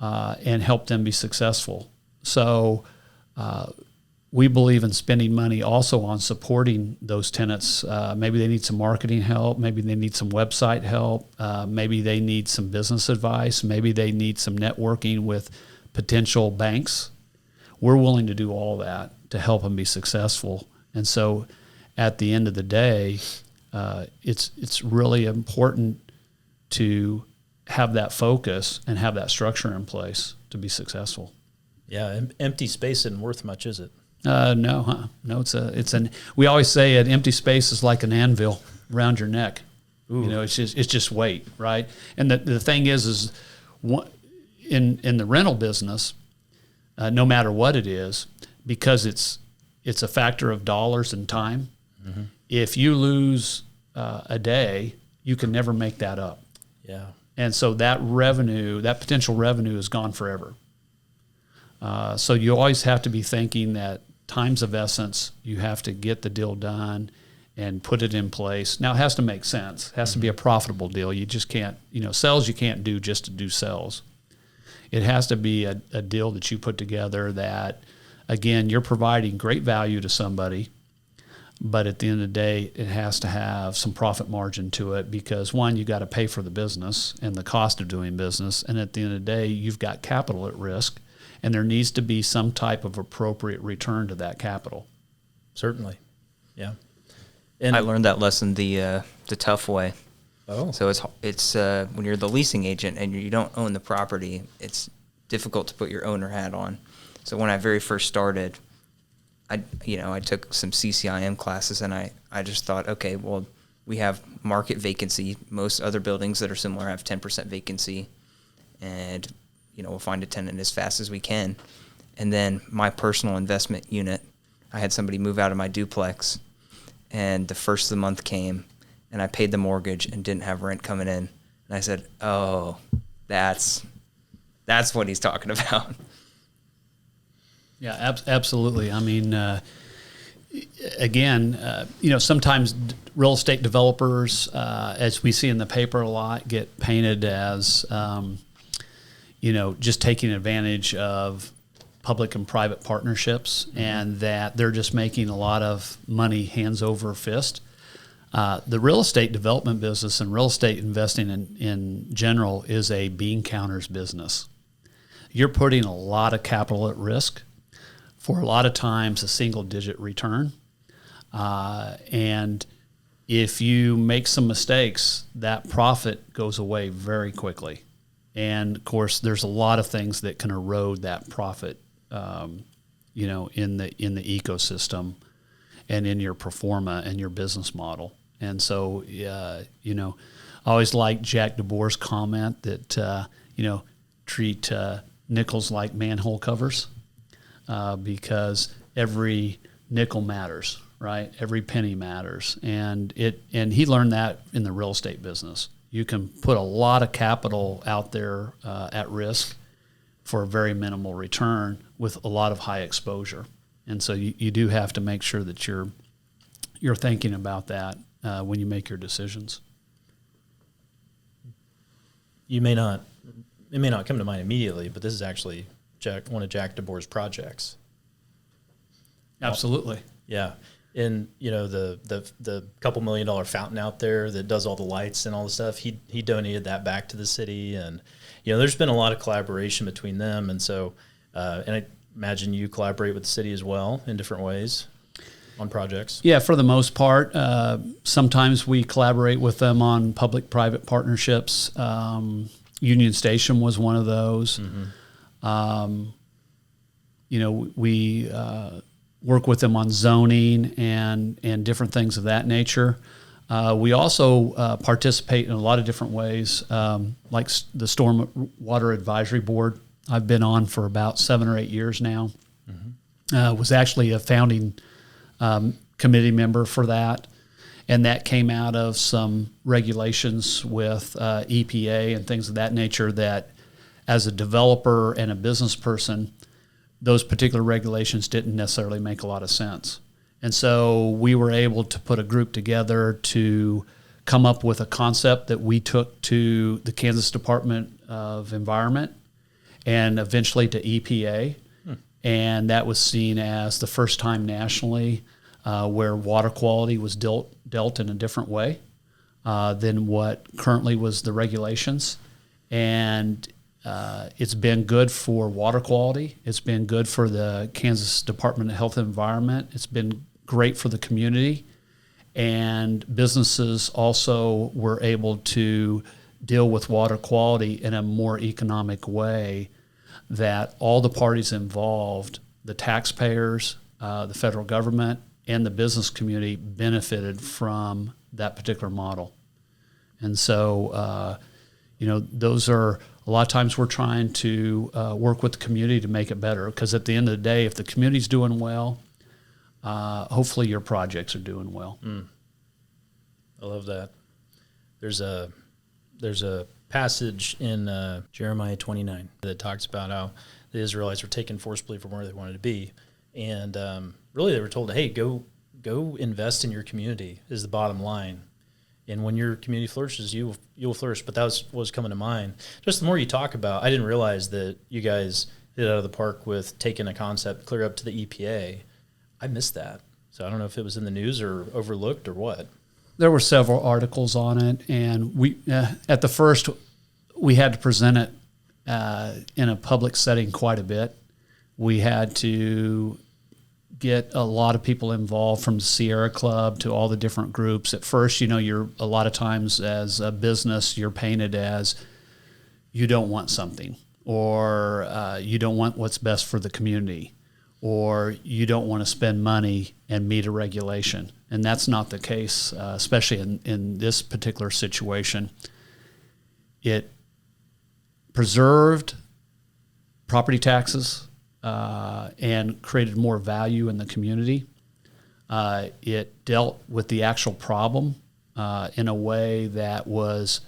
and help them be successful. So we believe in spending money also on supporting those tenants. Maybe they need some marketing help. Maybe they need some website help. Maybe they need some business advice. Maybe they need some networking with potential banks. We're willing to do all that to help them be successful. And so at the end of the day, it's really important to have that focus and have that structure in place to be successul. Yeah, empty space isn't worth much, is it? No, we always say an empty space is like an anvil around your neck. Ooh. It's just weight, right? And the thing is in the rental business, no matter what it is, because it's a factor of dollars and time. Mm-hmm. If you lose a day, you can never make that up. Yeah. And so that potential revenue is gone forever. So you always have to be thinking that time's of essence. You have to get the deal done and put it in place. Now, it has to make sense. It has to be a profitable deal. You just can't, sales you can't do just to do sales. It has to be a deal that you put together that again, you're providing great value to somebody, but at the end of the day, it has to have some profit margin to it because, one, you got to pay for the business and the cost of doing business. And at the end of the day, you've got capital at risk, and there needs to be some type of appropriate return to that capital. Certainly. Yeah. And I learned that lesson the tough way. Oh. So it's when you're the leasing agent and you don't own the property, it's difficult to put your owner hat on. So when I very first started, I took some CCIM classes, and I just thought, okay, well, we have market vacancy. Most other buildings that are similar have 10% vacancy, and we'll find a tenant as fast as we can. And then my personal investment unit, I had somebody move out of my duplex, and the first of the month came, and I paid the mortgage and didn't have rent coming in. And I said, oh, that's what he's talking about. Yeah, absolutely. I mean, again, sometimes real estate developers, as we see in the paper a lot, get painted as, just taking advantage of public and private partnerships, and that they're just making a lot of money hands over fist. The real estate development business and real estate investing in general is a bean counters business. You're putting a lot of capital at risk for a lot of times a single-digit return. And if you make some mistakes, that profit goes away very quickly. And, of course, there's a lot of things that can erode that profit, in the ecosystem and in your pro forma and your business model. And so, I always like Jack DeBoer's comment that, treat nickels like manhole covers. Because every nickel matters, right? Every penny matters, and he learned that in the real estate business. You can put a lot of capital out there at risk for a very minimal return with a lot of high exposure, and so you do have to make sure that you're thinking about that when you make your decisions. It may not come to mind immediately, but this is actually one of Jack DeBoer's projects. Absolutely. Yeah. And, the couple $1 million fountain out there that does all the lights and all the stuff, he donated that back to the city. And, there's been a lot of collaboration between them. And so, and I imagine you collaborate with the city as well in different ways on projects. Yeah, for the most part. Sometimes we collaborate with them on public-private partnerships. Union Station was one of those. Mm-hmm. We work with them on zoning and different things of that nature. We also participate in a lot of different ways, like the Storm Water Advisory Board. I've been on for about 7 or 8 years now. Mm-hmm. Was actually a founding committee member for that. And that came out of some regulations with EPA and things of that nature that, as a developer and a business person, those particular regulations didn't necessarily make a lot of sense. And so we were able to put a group together to come up with a concept that we took to the Kansas Department of Environment and eventually to EPA. And that was seen as the first time nationally where water quality was dealt in a different way than what currently was the regulations. And it's been good for water quality. It's been good for the Kansas Department of Health and Environment. It's been great for the community. And businesses also were able to deal with water quality in a more economic way that all the parties involved, the taxpayers, the federal government, and the business community benefited from that particular model. And so, those are a lot of times we're trying to work with the community to make it better, because at the end of the day, if the community's doing well, hopefully your projects are doing well. I love that. There's a passage in Jeremiah 29 that talks about how the Israelites were taken forcibly from where they wanted to be, and really they were told, hey, go invest in your community is the bottom line. And when your community flourishes, you'll flourish. But that was coming to mind. Just the more you talk about, I didn't realize that you guys hit it out of the park with taking a concept clear up to the EPA. I missed that. So I don't know if it was in the news or overlooked or what. There were several articles on it, and we at the first we had to present it in a public setting quite a bit. We had to get a lot of people involved, from the Sierra Club to all the different groups. At first, you're a lot of times as a business, you're painted as you don't want something, or you don't want what's best for the community, or you don't want to spend money and meet a regulation. And that's not the case, especially in this particular situation. It preserved property taxes and created more value in the community. It dealt with the actual problem in a way that was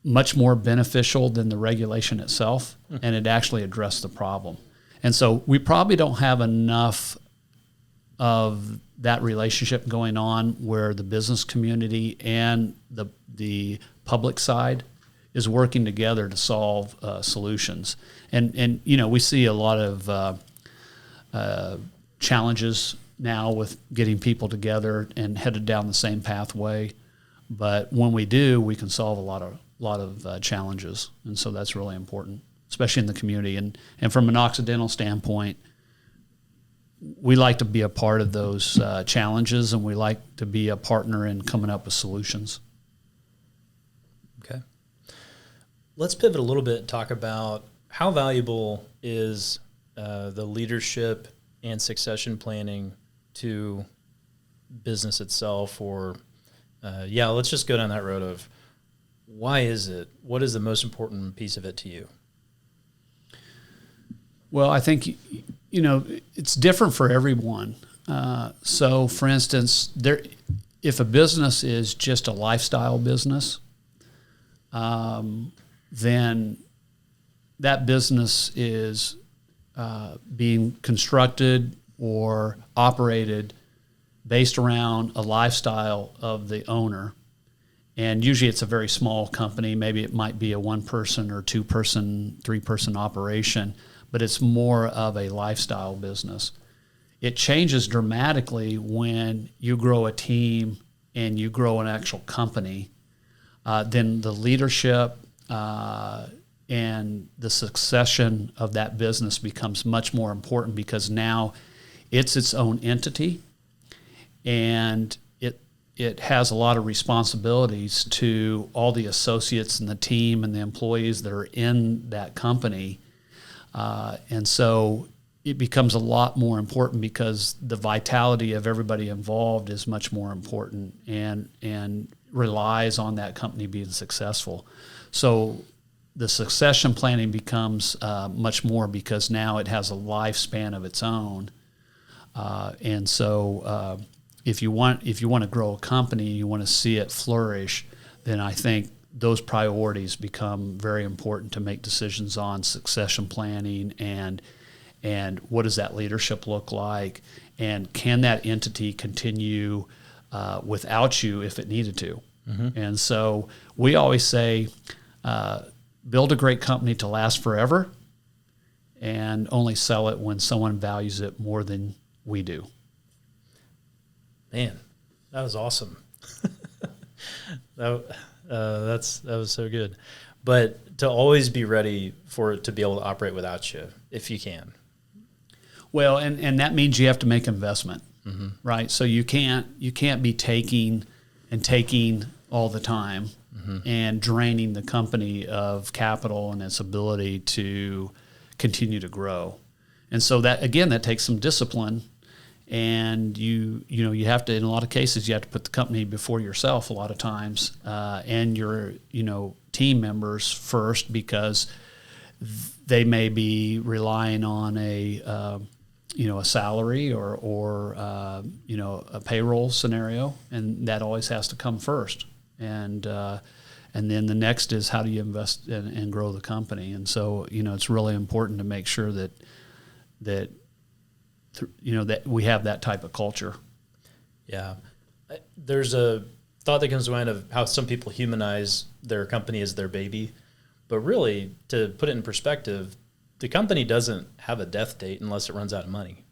much more beneficial than the regulation itself, and it actually addressed the problem. And so we probably don't have enough of that relationship going on where the business community and the public side is working together to solve solutions. And we see a lot of challenges now with getting people together and headed down the same pathway. But when we do, we can solve a lot of challenges, and so that's really important, especially in the community. And from an Occidental standpoint, we like to be a part of those challenges, and we like to be a partner in coming up with solutions. Okay. Let's pivot a little bit and talk about how valuable is the leadership and succession planning to business itself, or let's just go down that road of why is it? What is the most important piece of it to you? Well, I think, it's different for everyone. So, for instance, if a business is just a lifestyle business, then that business is being constructed or operated based around a lifestyle of the owner. And usually it's a very small company. Maybe it might be a 1-person or 2-person, 3-person operation, but it's more of a lifestyle business. It changes dramatically when you grow a team and you grow an actual company. Then the leadership and the succession of that business becomes much more important, because now it's its own entity, and it has a lot of responsibilities to all the associates and the team and the employees that are in that company. And so it becomes a lot more important, because the vitality of everybody involved is much more important and relies on that company being successful. So the succession planning becomes much more, because now it has a lifespan of its own. And so if you want to grow a company, you want to see it flourish, then I think those priorities become very important to make decisions on succession planning and what does that leadership look like, and can that entity continue without you if it needed to. Mm-hmm. And so we always say, build a great company to last forever, and only sell it when someone values it more than we do. Man, that was awesome. That was so good. But to always be ready for it to be able to operate without you, if you can. Well, and that means you have to make investment, mm-hmm. right? So you can't be taking all the time, mm-hmm. and draining the company of capital and its ability to continue to grow. And so that takes some discipline. And you have to, in a lot of cases, you have to put the company before yourself a lot of times, and your team members first, because they may be relying on a salary or a payroll scenario, and that always has to come first. And then the next is, how do you invest and grow the company? And so it's really important to make sure that that we have that type of culture. Yeah. There's a thought that comes to mind of how some people humanize their company as their baby. But really, to put it in perspective, the company doesn't have a death date unless it runs out of money.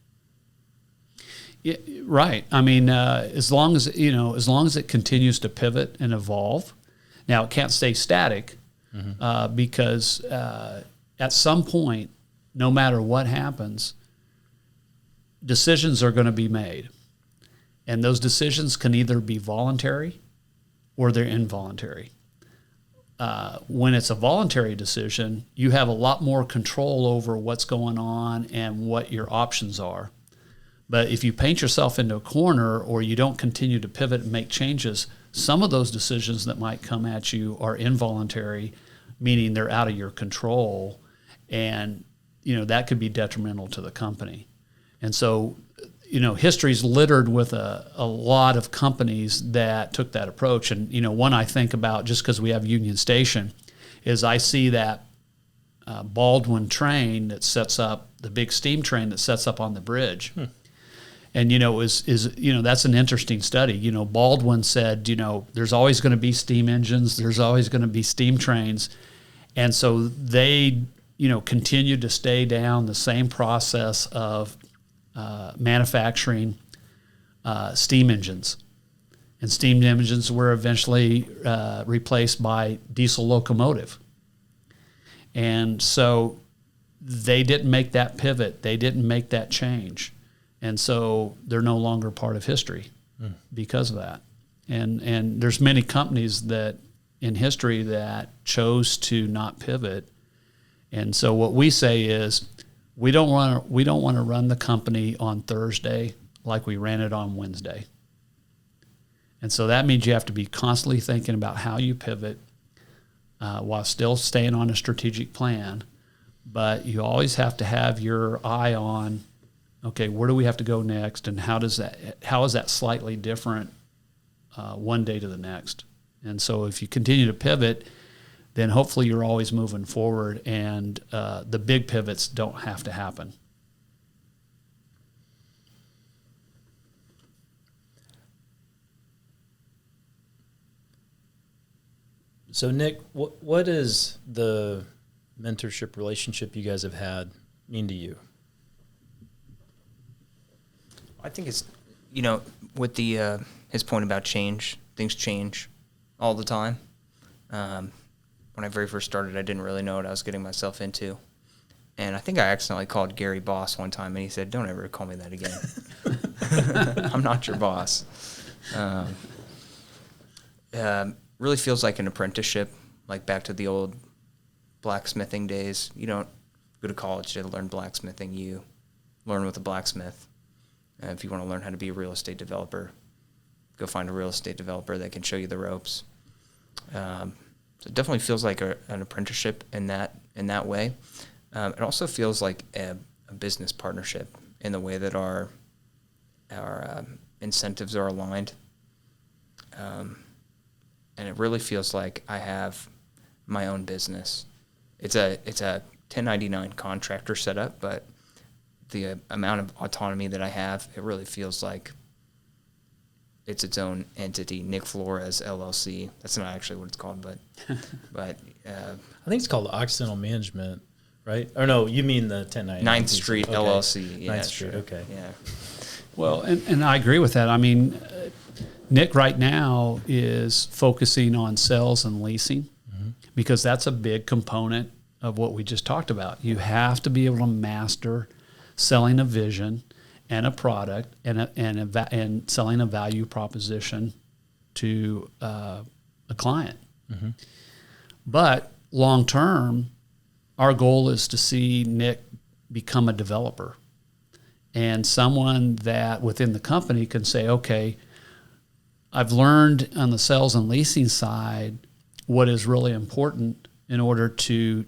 Yeah, right. I mean, as long as it continues to pivot and evolve. Now, it can't stay static because at some point, no matter what happens, decisions are going to be made. And those decisions can either be voluntary or they're involuntary. When it's a voluntary decision, you have a lot more control over what's going on and what your options are. But if you paint yourself into a corner or you don't continue to pivot and make changes, some of those decisions that might come at you are involuntary, meaning they're out of your control, and that could be detrimental to the company. And so, history's littered with a lot of companies that took that approach. And one I think about, just because we have Union Station, is I see that Baldwin train that sets up, the big steam train that sets up on the bridge. And that's an interesting study. Baldwin said, there's always going to be steam engines, there's always going to be steam trains, and so they, continued to stay down the same process of manufacturing steam engines, and steam engines were eventually replaced by diesel locomotive, and so they didn't make that pivot, they didn't make that change. And so they're no longer part of history because of that. And there's many companies that in history that chose to not pivot. And so what we say is we don't want to run the company on Thursday like we ran it on Wednesday. And so that means you have to be constantly thinking about how you pivot while still staying on a strategic plan. But you always have to have your eye on, okay, where do we have to go next, and how is that slightly different one day to the next? And so if you continue to pivot, then hopefully you're always moving forward, and the big pivots don't have to happen. So Nick, what is the mentorship relationship you guys have had mean to you? I think it's, with the his point about change, things change all the time. When I very first started, I didn't really know what I was getting myself into. And I think I accidentally called Gary boss one time, and he said, "Don't ever call me that again. I'm not your boss." Really feels like an apprenticeship, like back to the old blacksmithing days. You don't go to college to learn blacksmithing. You learn with a blacksmith. If you want to learn how to be a real estate developer, go find a real estate developer that can show you the ropes. So it definitely feels like an apprenticeship in that way. It also feels like a business partnership in the way that our incentives are aligned. And it really feels like I have my own business. It's a 1099 contractor setup, but the amount of autonomy that I have, it really feels like it's its own entity, Nick Flores, LLC. That's not actually what it's called, but I think it's called Occidental Management, right? Or no, you mean the 1099. 9th Street okay. LLC. Yeah, 9th Street, sure. okay. Yeah. Well, and I agree with that. I mean, Nick right now is focusing on sales and leasing because that's a big component of what we just talked about. You have to be able to master selling a vision and a product and selling a value proposition to a client. Mm-hmm. But long term, our goal is to see Nick become a developer and someone that within the company can say, okay, I've learned on the sales and leasing side what is really important in order to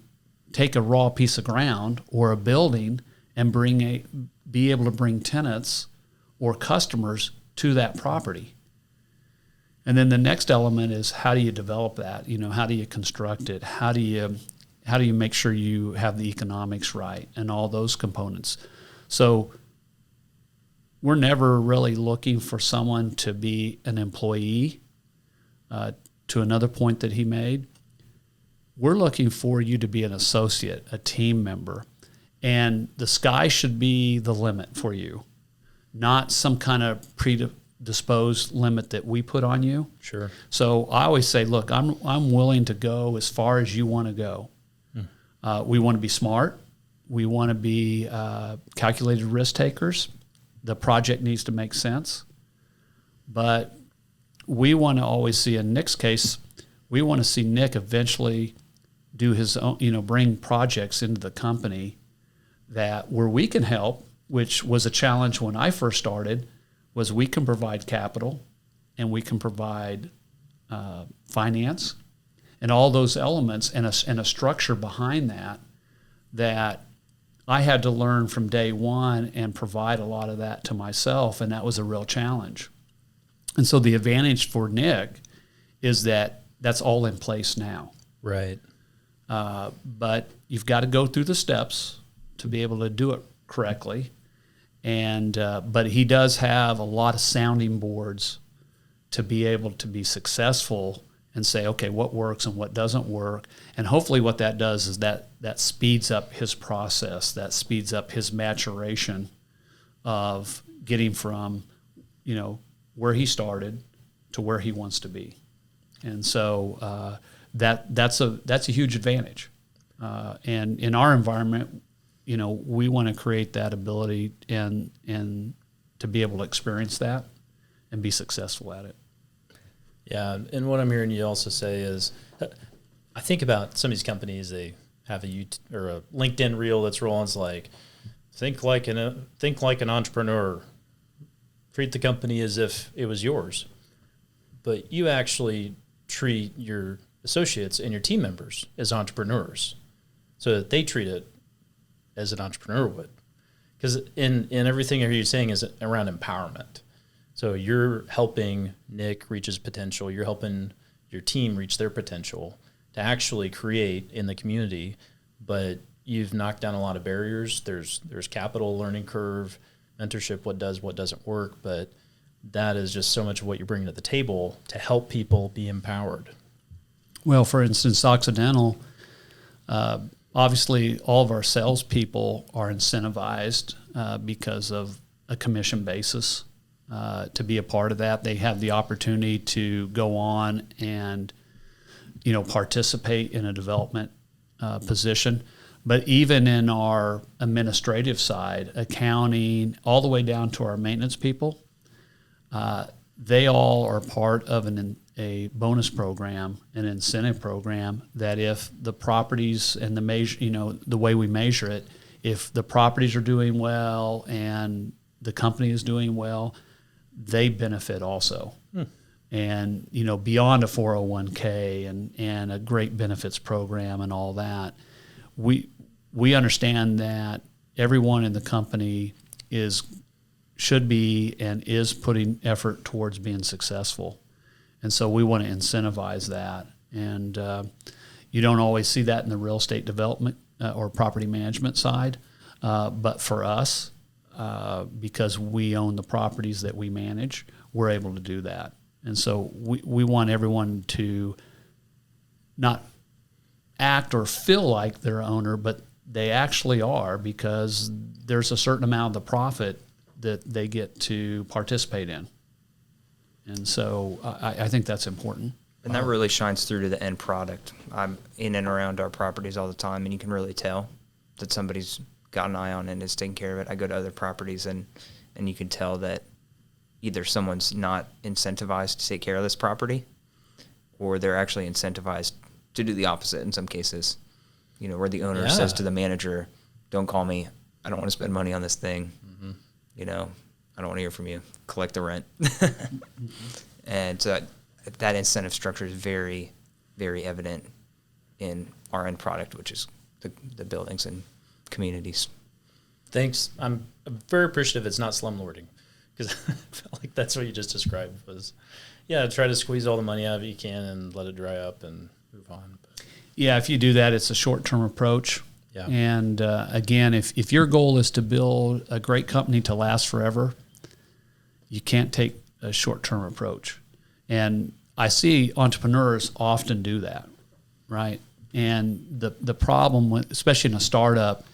take a raw piece of ground or a building and be able to bring tenants or customers to that property. And then the next element is how do you develop that? How do you construct it? How do you make sure you have the economics right and all those components? So we're never really looking for someone to be an employee. To another point that he made, we're looking for you to be an associate, a team member, And the sky should be the limit for you, not some kind of predisposed limit that we put on you. Sure. So I always say, look, I'm willing to go as far as you want to go. We want to be smart. We want to be calculated risk takers. The project needs to make sense. But we want to always see, in Nick's case, we want to see Nick eventually do his own, bring projects into the company that where we can help, which was a challenge when I first started, was we can provide capital and we can provide finance and all those elements and a structure behind that I had to learn from day one and provide a lot of that to myself, and that was a real challenge. And so the advantage for Nick is that that's all in place now. Right. But you've got to go through the steps to be able to do it correctly. And but he does have a lot of sounding boards to be able to be successful and say, okay, what works and what doesn't work. And hopefully what that does is that speeds up his process, that speeds up his maturation of getting from, where he started to where he wants to be. And so that's a huge advantage. And in our environment, we want to create that ability and to be able to experience that and be successful at it. Yeah, and what I'm hearing you also say is, I think about some of these companies. They have a LinkedIn reel that's rolling. It's like, think like an entrepreneur. Treat the company as if it was yours, but you actually treat your associates and your team members as entrepreneurs, so that they treat it as an entrepreneur would. Because in everything you're saying is around empowerment. So you're helping Nick reach his potential. You're helping your team reach their potential to actually create in the community. But you've knocked down a lot of barriers. There's capital, learning curve, mentorship, what does, what doesn't work. But that is just so much of what you're bringing to the table to help people be empowered. Well, for instance, Occidental, obviously all of our salespeople are incentivized because of a commission basis. To be a part of that, they have the opportunity to go on and, participate in a development position. But even in our administrative side, accounting, all the way down to our maintenance people, they all are part of a bonus program, an incentive program, that if the properties and the measure, the way we measure it, if the properties are doing well and the company is doing well, they benefit also. And, beyond a 401k and a great benefits program and all that, we understand that everyone in the company should be and is putting effort towards being successful. And so we want to incentivize that. And you don't always see that in the real estate development or property management side. But for us, because we own the properties that we manage, we're able to do that. And so we want everyone to not act or feel like they're an owner, but they actually are, because there's a certain amount of the profit that they get to participate in. And so I think that's important. And that really shines through to the end product. I'm in and around our properties all the time, and you can really tell that somebody's got an eye on it and is taking care of it. I go to other properties, and you can tell that either someone's not incentivized to take care of this property, or they're actually incentivized to do the opposite in some cases. Where the owner says to the manager, "Don't call me. I don't want to spend money on this thing. I don't want to hear from you. Collect the rent." And that incentive structure is very, very evident in our end product, which is the buildings and communities. Thanks. I'm very appreciative it's not slumlording, because I felt like that's what you just described was, try to squeeze all the money out of it you can and let it dry up and move on. But yeah, if you do that, it's a short-term approach. Yeah. And again, if your goal is to build a great company to last forever, you can't take a short-term approach. And I see entrepreneurs often do that, right? And the problem, especially in a startup,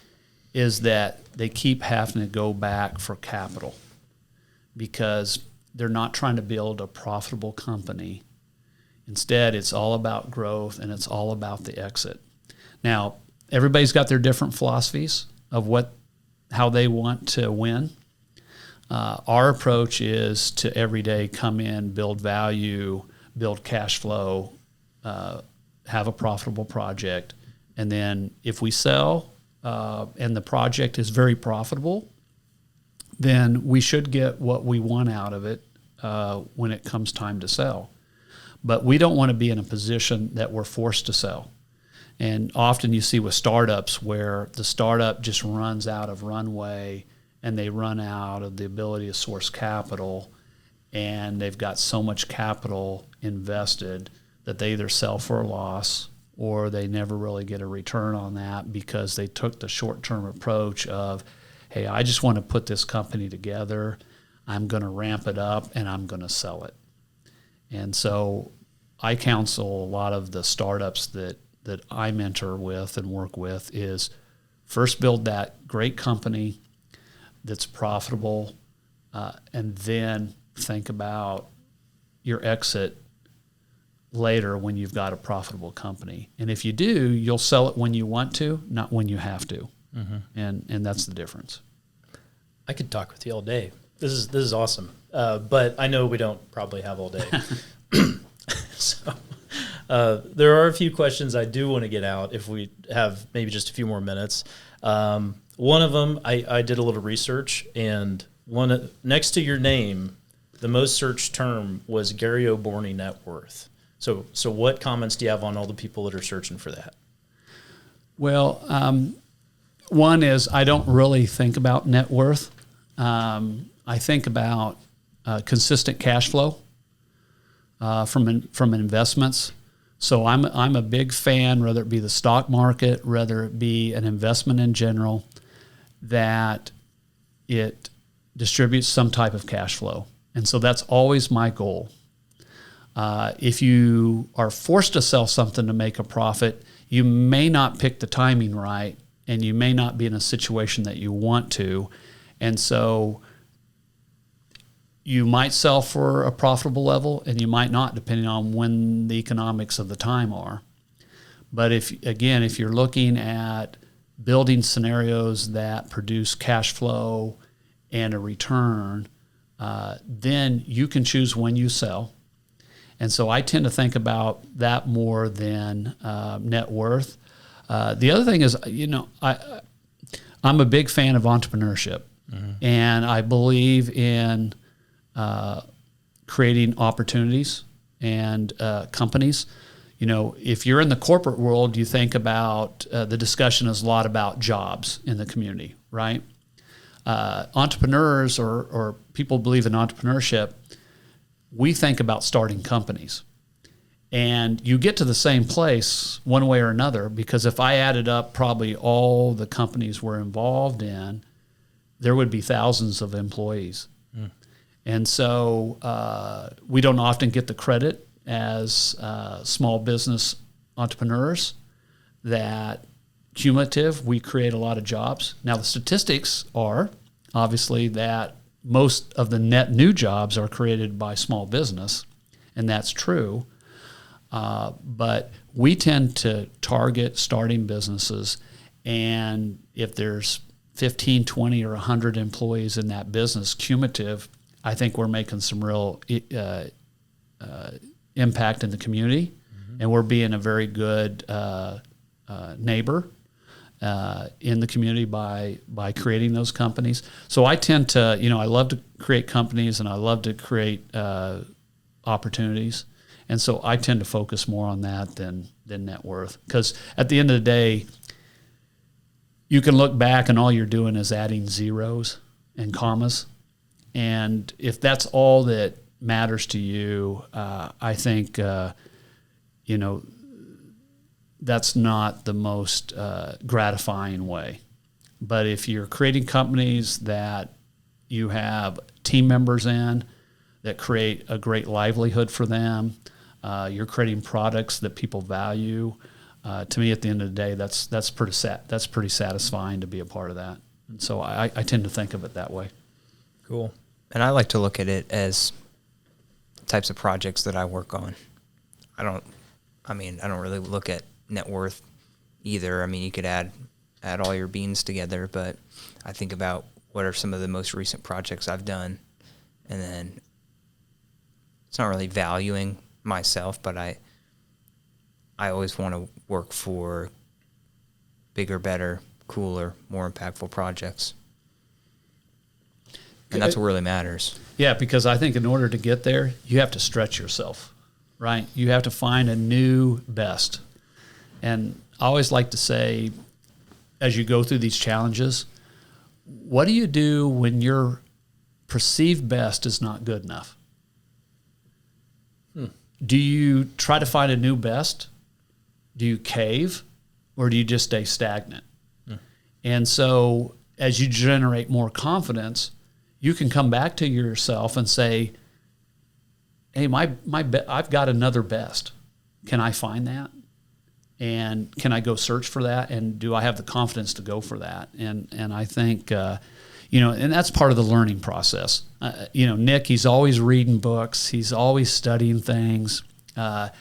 is that they keep having to go back for capital because they're not trying to build a profitable company. Instead, it's all about growth and it's all about the exit. Now, everybody's got their different philosophies of how they want to win. Our approach is to every day come in, build value, build cash flow, have a profitable project, and then if we sell and the project is very profitable, then we should get what we want out of it when it comes time to sell. But we don't want to be in a position that we're forced to sell. And often you see with startups where the startup just runs out of runway and they run out of the ability to source capital, and they've got so much capital invested that they either sell for a loss or they never really get a return on that because they took the short-term approach of, hey, I just want to put this company together, I'm going to ramp it up, and I'm going to sell it. And so I counsel a lot of the startups that I mentor with and work with is first build that great company that's profitable, and then think about your exit later when you've got a profitable company. And if you do, you'll sell it when you want to, not when you have to. Mm-hmm. And that's the difference. I could talk with you all day. This is awesome. But I know we don't probably have all day. So there are a few questions I do want to get out if we have maybe just a few more minutes. One of them, I did a little research, and next to your name, the most searched term was Gary Oborny net worth. So what comments do you have on all the people that are searching for that? Well, one is I don't really think about net worth. I think about consistent cash flow from investments. So I'm a big fan, whether it be the stock market, whether it be an investment in general, that it distributes some type of cash flow. And so that's always my goal. If you are forced to sell something to make a profit, you may not pick the timing right, and you may not be in a situation that you want to. And so you might sell for a profitable level, and you might not, depending on when the economics of the time are. But if you're looking at building scenarios that produce cash flow and a return, then you can choose when you sell. And so I tend to think about that more than net worth. The other thing is, I'm a big fan of entrepreneurship, mm-hmm. and I believe in creating opportunities and companies. If you're in the corporate world, you think about the discussion is a lot about jobs in the community, right? Entrepreneurs or people believe in entrepreneurship, we think about starting companies. And you get to the same place one way or another, because if I added up probably all the companies we're involved in, there would be thousands of employees. Mm. And so we don't often get the credit as small business entrepreneurs that cumulative, we create a lot of jobs. Now the statistics are obviously that most of the net new jobs are created by small business, and that's true. But we tend to target starting businesses, and if there's 15, 20, or 100 employees in that business, cumulative, I think we're making some real impact in the community, mm-hmm. and we're being a very good neighbor in the community by creating those companies. So I tend to, I love to create companies, and I love to create opportunities. And so I tend to focus more on that than net worth. Because at the end of the day, you can look back and all you're doing is adding zeros and commas. And if that's all that matters to you, I think, that's not the most gratifying way. But if you're creating companies that you have team members in that create a great livelihood for them, you're creating products that people value, to me, at the end of the day, that's pretty satisfying to be a part of that. And so I tend to think of it that way. Cool. And I like to look at it as types of projects that I work on. I don't really look at net worth either. I mean, you could add all your beans together, but I think about what are some of the most recent projects I've done, and then it's not really valuing myself, but I always want to work for bigger, better, cooler, more impactful projects. And that's what really matters. Yeah, because I think in order to get there, you have to stretch yourself, right? You have to find a new best. And I always like to say, as you go through these challenges, what do you do when your perceived best is not good enough? Do you try to find a new best? Do you cave? Or do you just stay stagnant? And so as you generate more confidence, you can come back to yourself and say, hey, I've got another best. Can I find that? And can I go search for that? And do I have the confidence to go for that? And I think, and that's part of the learning process. Nick, he's always reading books. He's always studying things. I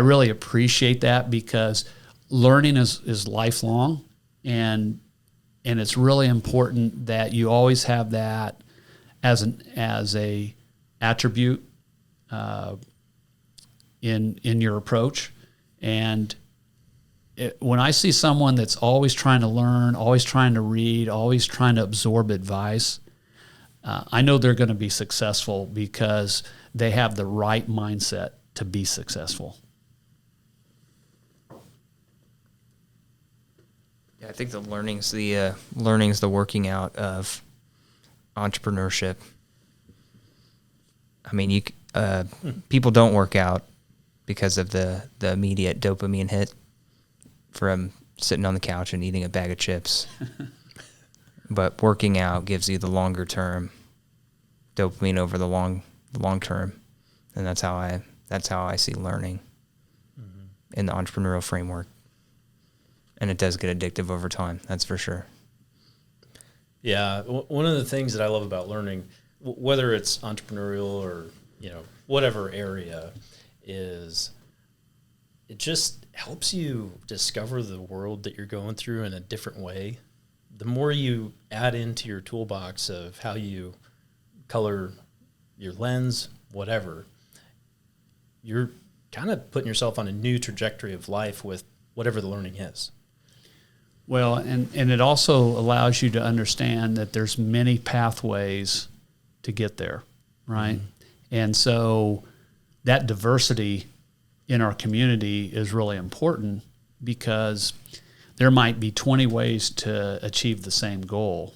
really appreciate that because learning is lifelong, and it's really important that you always have that as a attribute in your approach. And when I see someone that's always trying to learn, always trying to read, always trying to absorb advice, I know they're going to be successful because they have the right mindset to be successful. Yeah, I think the learning's the working out of entrepreneurship. I mean, people don't work out because of the immediate dopamine hit from sitting on the couch and eating a bag of chips. But working out gives you the longer term dopamine over the long term, and that's how I see learning in the entrepreneurial framework. And it does get addictive over time, that's for sure. Yeah, one of the things that I love about learning, whether it's entrepreneurial or whatever area, is it just helps you discover the world that you're going through in a different way. The more you add into your toolbox of how you color your lens, whatever, you're kind of putting yourself on a new trajectory of life with whatever the learning is. Well, and it also allows you to understand that there's many pathways to get there, right? Mm-hmm. And so that diversity in our community is really important because there might be 20 ways to achieve the same goal.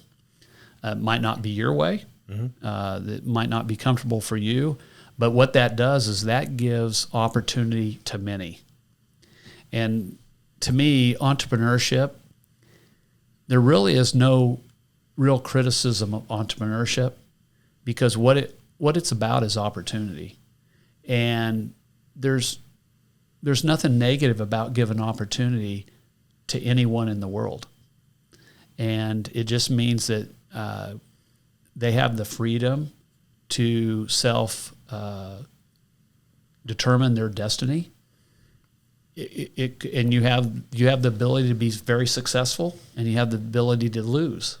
It might not be your way. Mm-hmm. It might not be comfortable for you. But what that does is that gives opportunity to many. And to me, entrepreneurship, there really is no real criticism of entrepreneurship because what it's about is opportunity. And there's nothing negative about giving opportunity to anyone in the world. And it just means that they have the freedom to determine their destiny. And you have the ability to be very successful, and you have the ability to lose.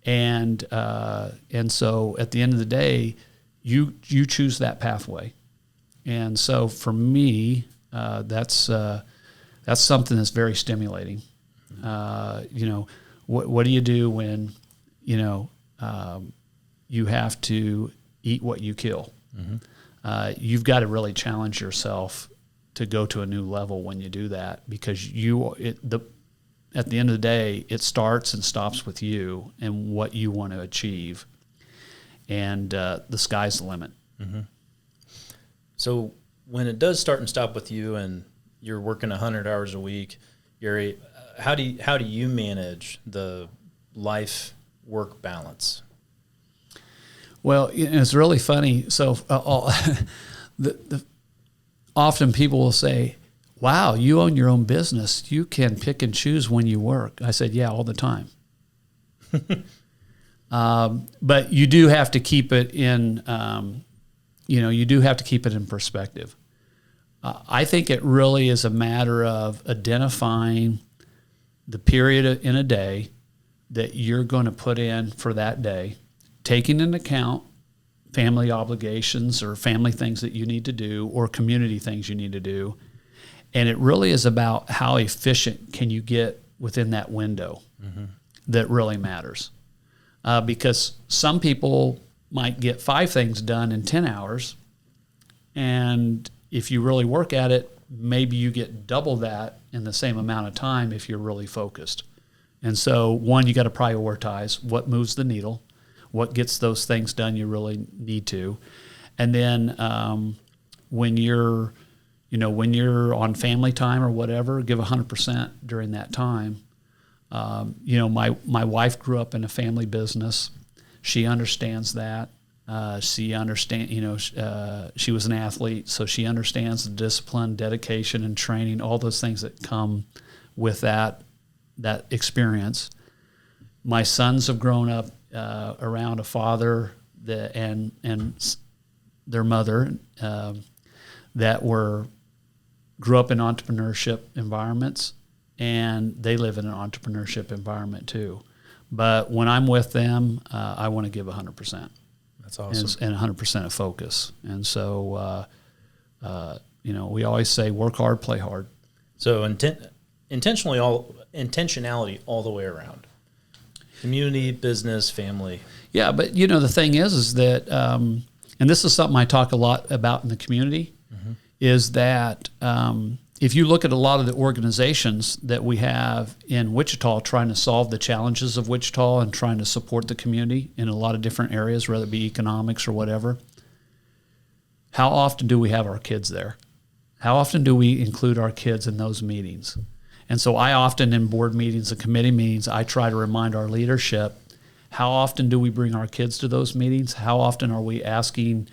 And so at the end of the day, you choose that pathway. And so for me, that's something that's very stimulating. What do you do when you have to eat what you kill? Mm-hmm. You've got to really challenge yourself to go to a new level when you do that, because at the end of the day, it starts and stops with you and what you want to achieve, and the sky's the limit. Mm-hmm. So when it does start and stop with you, and you're working 100 hours a week, Gary, how do you manage the life-work balance? Well, it's really funny. So often people will say, wow, you own your own business. You can pick and choose when you work. I said, yeah, all the time. But you do have to keep it in, you do have to keep it in perspective. I think it really is a matter of identifying the period in a day that you're going to put in for that day, taking into account family obligations or family things that you need to do or community things you need to do. And it really is about how efficient can you get within that window that really matters. Because some people might get 5 things done in 10 hours, and if you really work at it, maybe you get double that in the same amount of time if you're really focused. And so, one, you got to prioritize what moves the needle, what gets those things done you really need to. And then when you're on family time or whatever, give 100% during that time. My wife grew up in a family business. She understands that. She was an athlete, so she understands the discipline, dedication, and training, all those things that come with that experience. My sons have grown up around a father and their mother that grew up in entrepreneurship environments, and they live in an entrepreneurship environment too. But when I'm with them, I want to give 100%. That's awesome. And 100% of focus. And so, we always say work hard, play hard. So intentionality all the way around. Community, business, family. Yeah, but the thing is that, and this is something I talk a lot about in the community, is that if you look at a lot of the organizations that we have in Wichita trying to solve the challenges of Wichita and trying to support the community in a lot of different areas, whether it be economics or whatever, how often do we have our kids there? How often do we include our kids in those meetings? And so I often, in board meetings and committee meetings, I try to remind our leadership, how often do we bring our kids to those meetings? How often are we asking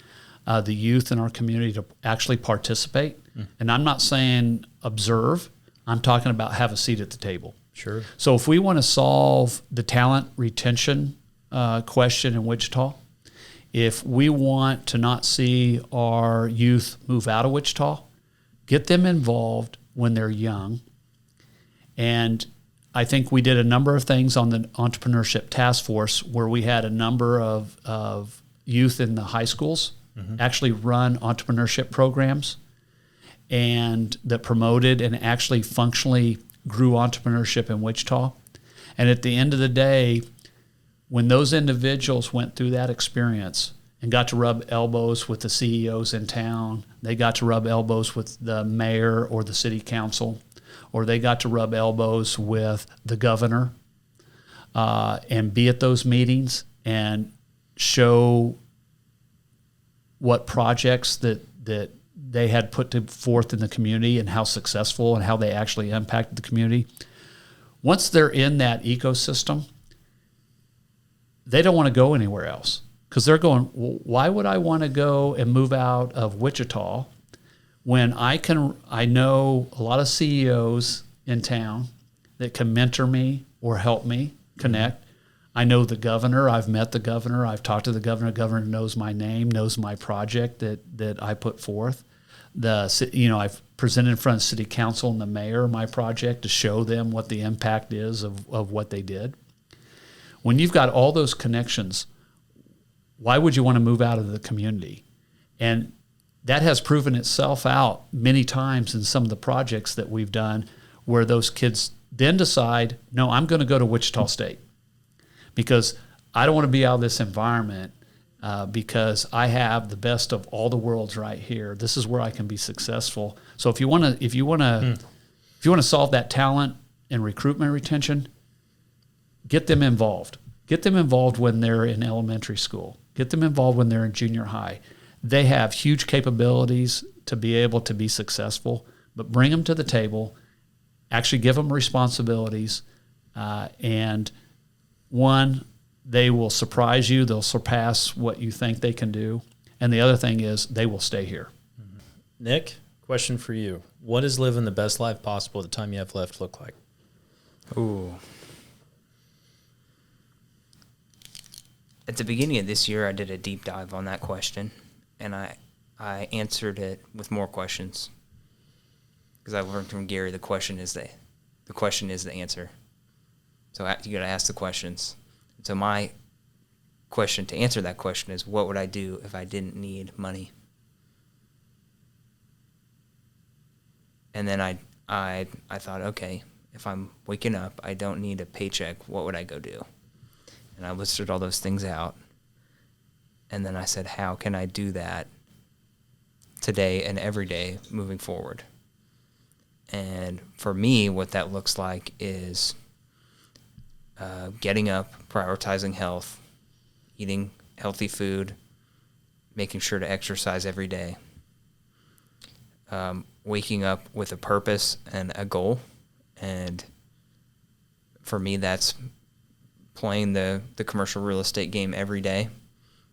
the youth in our community to actually participate? And I'm not saying observe. I'm talking about have a seat at the table. Sure. So if we want to solve the talent retention question in Wichita, if we want to not see our youth move out of Wichita, get them involved when they're young. And I think we did a number of things on the entrepreneurship task force where we had a number of youth in the high schools actually run entrepreneurship programs and that promoted and actually functionally grew entrepreneurship in Wichita. And at the end of the day, when those individuals went through that experience and got to rub elbows with the CEOs in town, they got to rub elbows with the mayor or the city council, or they got to rub elbows with the governor and be at those meetings and show what projects that they had put forth in the community and how successful and how they actually impacted the community. Once they're in that ecosystem, they don't want to go anywhere else because they're going, well, why would I want to go and move out of Wichita when I know a lot of CEOs in town that can mentor me or help me connect. I know the governor. I've met the governor. I've talked to the governor. The governor knows my name, knows my project that I put forth. I've presented in front of city council and the mayor my project to show them what the impact is of what they did. When you've got all those connections, why would you want to move out of the community? And that has proven itself out many times in some of the projects that we've done where those kids then decide, no, I'm going to go to Wichita State because I don't want to be out of this environment because I have the best of all the worlds right here. This is where I can be successful. So if you want to solve that talent and recruitment retention, get them involved. Get them involved when they're in elementary school. Get them involved when they're in junior high. They have huge capabilities to be able to be successful, but bring them to the table, actually give them responsibilities, and one, they will surprise you. They'll surpass what you think they can do. And the other thing is they will stay here. Nick, question for you. What does living the best life possible at the time you have left look like? Ooh. At the beginning of this year, I did a deep dive on that question, and I answered it with more questions because I learned from Gary the question is the answer. So you got to ask the questions. So my question to answer that question is, what would I do if I didn't need money? And then I thought, okay, if I'm waking up, I don't need a paycheck, what would I go do? And I listed all those things out. And then I said, how can I do that today and every day moving forward? And for me, what that looks like is getting up, prioritizing health, eating healthy food, making sure to exercise every day, waking up with a purpose and a goal. And for me, that's playing the commercial real estate game every day.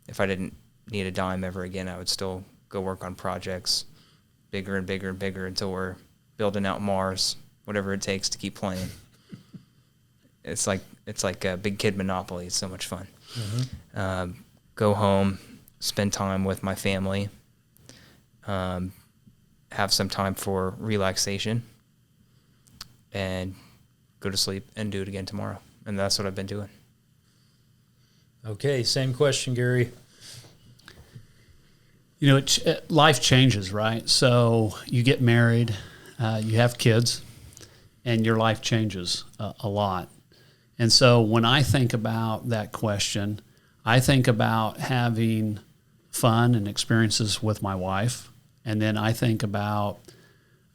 If I didn't need a dime ever again, I would still go work on projects bigger and bigger and bigger until we're building out Mars, whatever it takes to keep playing. It's like a big kid Monopoly. It's so much fun. Mm-hmm. Go home, spend time with my family, have some time for relaxation, and go to sleep and do it again tomorrow. And that's what I've been doing. Okay, same question, Gary. You know, life changes, right? So you get married, you have kids, and your life changes a lot. And so when I think about that question, I think about having fun and experiences with my wife. And then I think about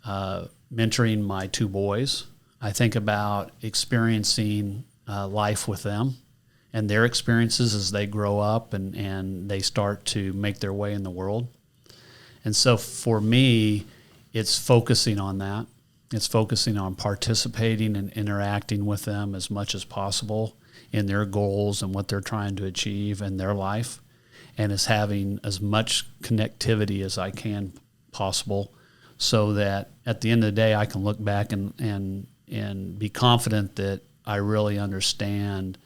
mentoring my two boys. I think about experiencing life with them and their experiences as they grow up and they start to make their way in the world. And so for me, it's focusing on that. It's focusing on participating and interacting with them as much as possible in their goals and what they're trying to achieve in their life, and is having as much connectivity as I can possible so that at the end of the day I can look back and be confident that I really understand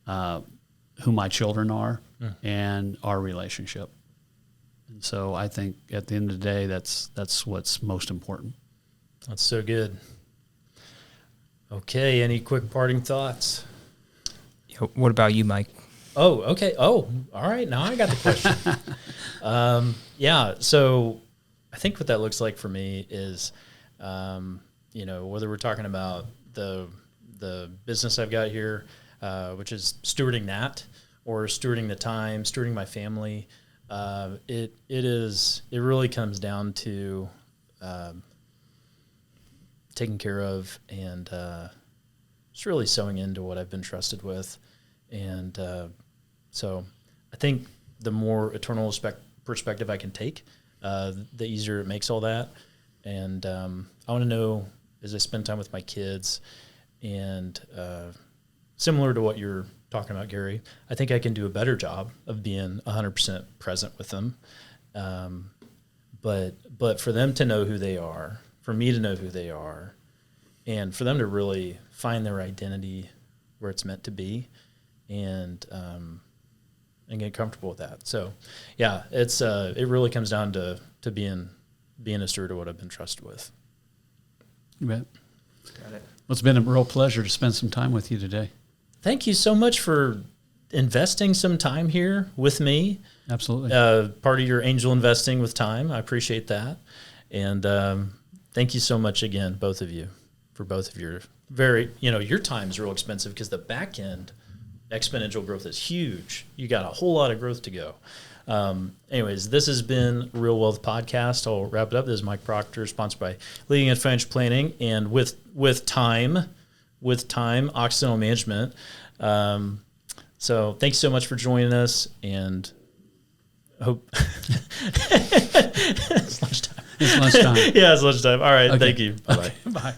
who my children are and our relationship. And so I think at the end of the day, that's what's most important. That's so good. Okay, any quick parting thoughts? What about you, Mike? Oh, okay. Oh, all right. Now I got the question. Yeah, so I think what that looks like for me is, whether we're talking about the business I've got here, which is stewarding that, or stewarding the time, stewarding my family, it really comes down to taking care of and just really sewing into what I've been trusted with. And so I think the more eternal perspective I can take, the easier it makes all that. And I want to know, as I spend time with my kids, and similar to what you're talking about, Gary, I think I can do a better job of being 100% present with them. But for them to know who they are, for me to know who they are, and for them to really find their identity where it's meant to be, and get comfortable with that. So, yeah, it really comes down to being a steward of what I've been trusted with. You bet. Got it. Well, it's been a real pleasure to spend some time with you today. Thank you so much for investing some time here with me. Absolutely. Part of your angel investing with time. I appreciate that. And thank you so much again, both of you, for both of your your time is real expensive because the back end exponential growth is huge. You got a whole lot of growth to go. Anyways, this has been Real Wealth Podcast. I'll wrap it up. This is Mike Proctor, sponsored by Leading Edge Financial Planning, and with time, Occidental Management. So thanks so much for joining us, and hope it's lunchtime. It's lunchtime. Yeah, it's lunchtime. All right. Okay. Thank you. Bye-bye. Bye.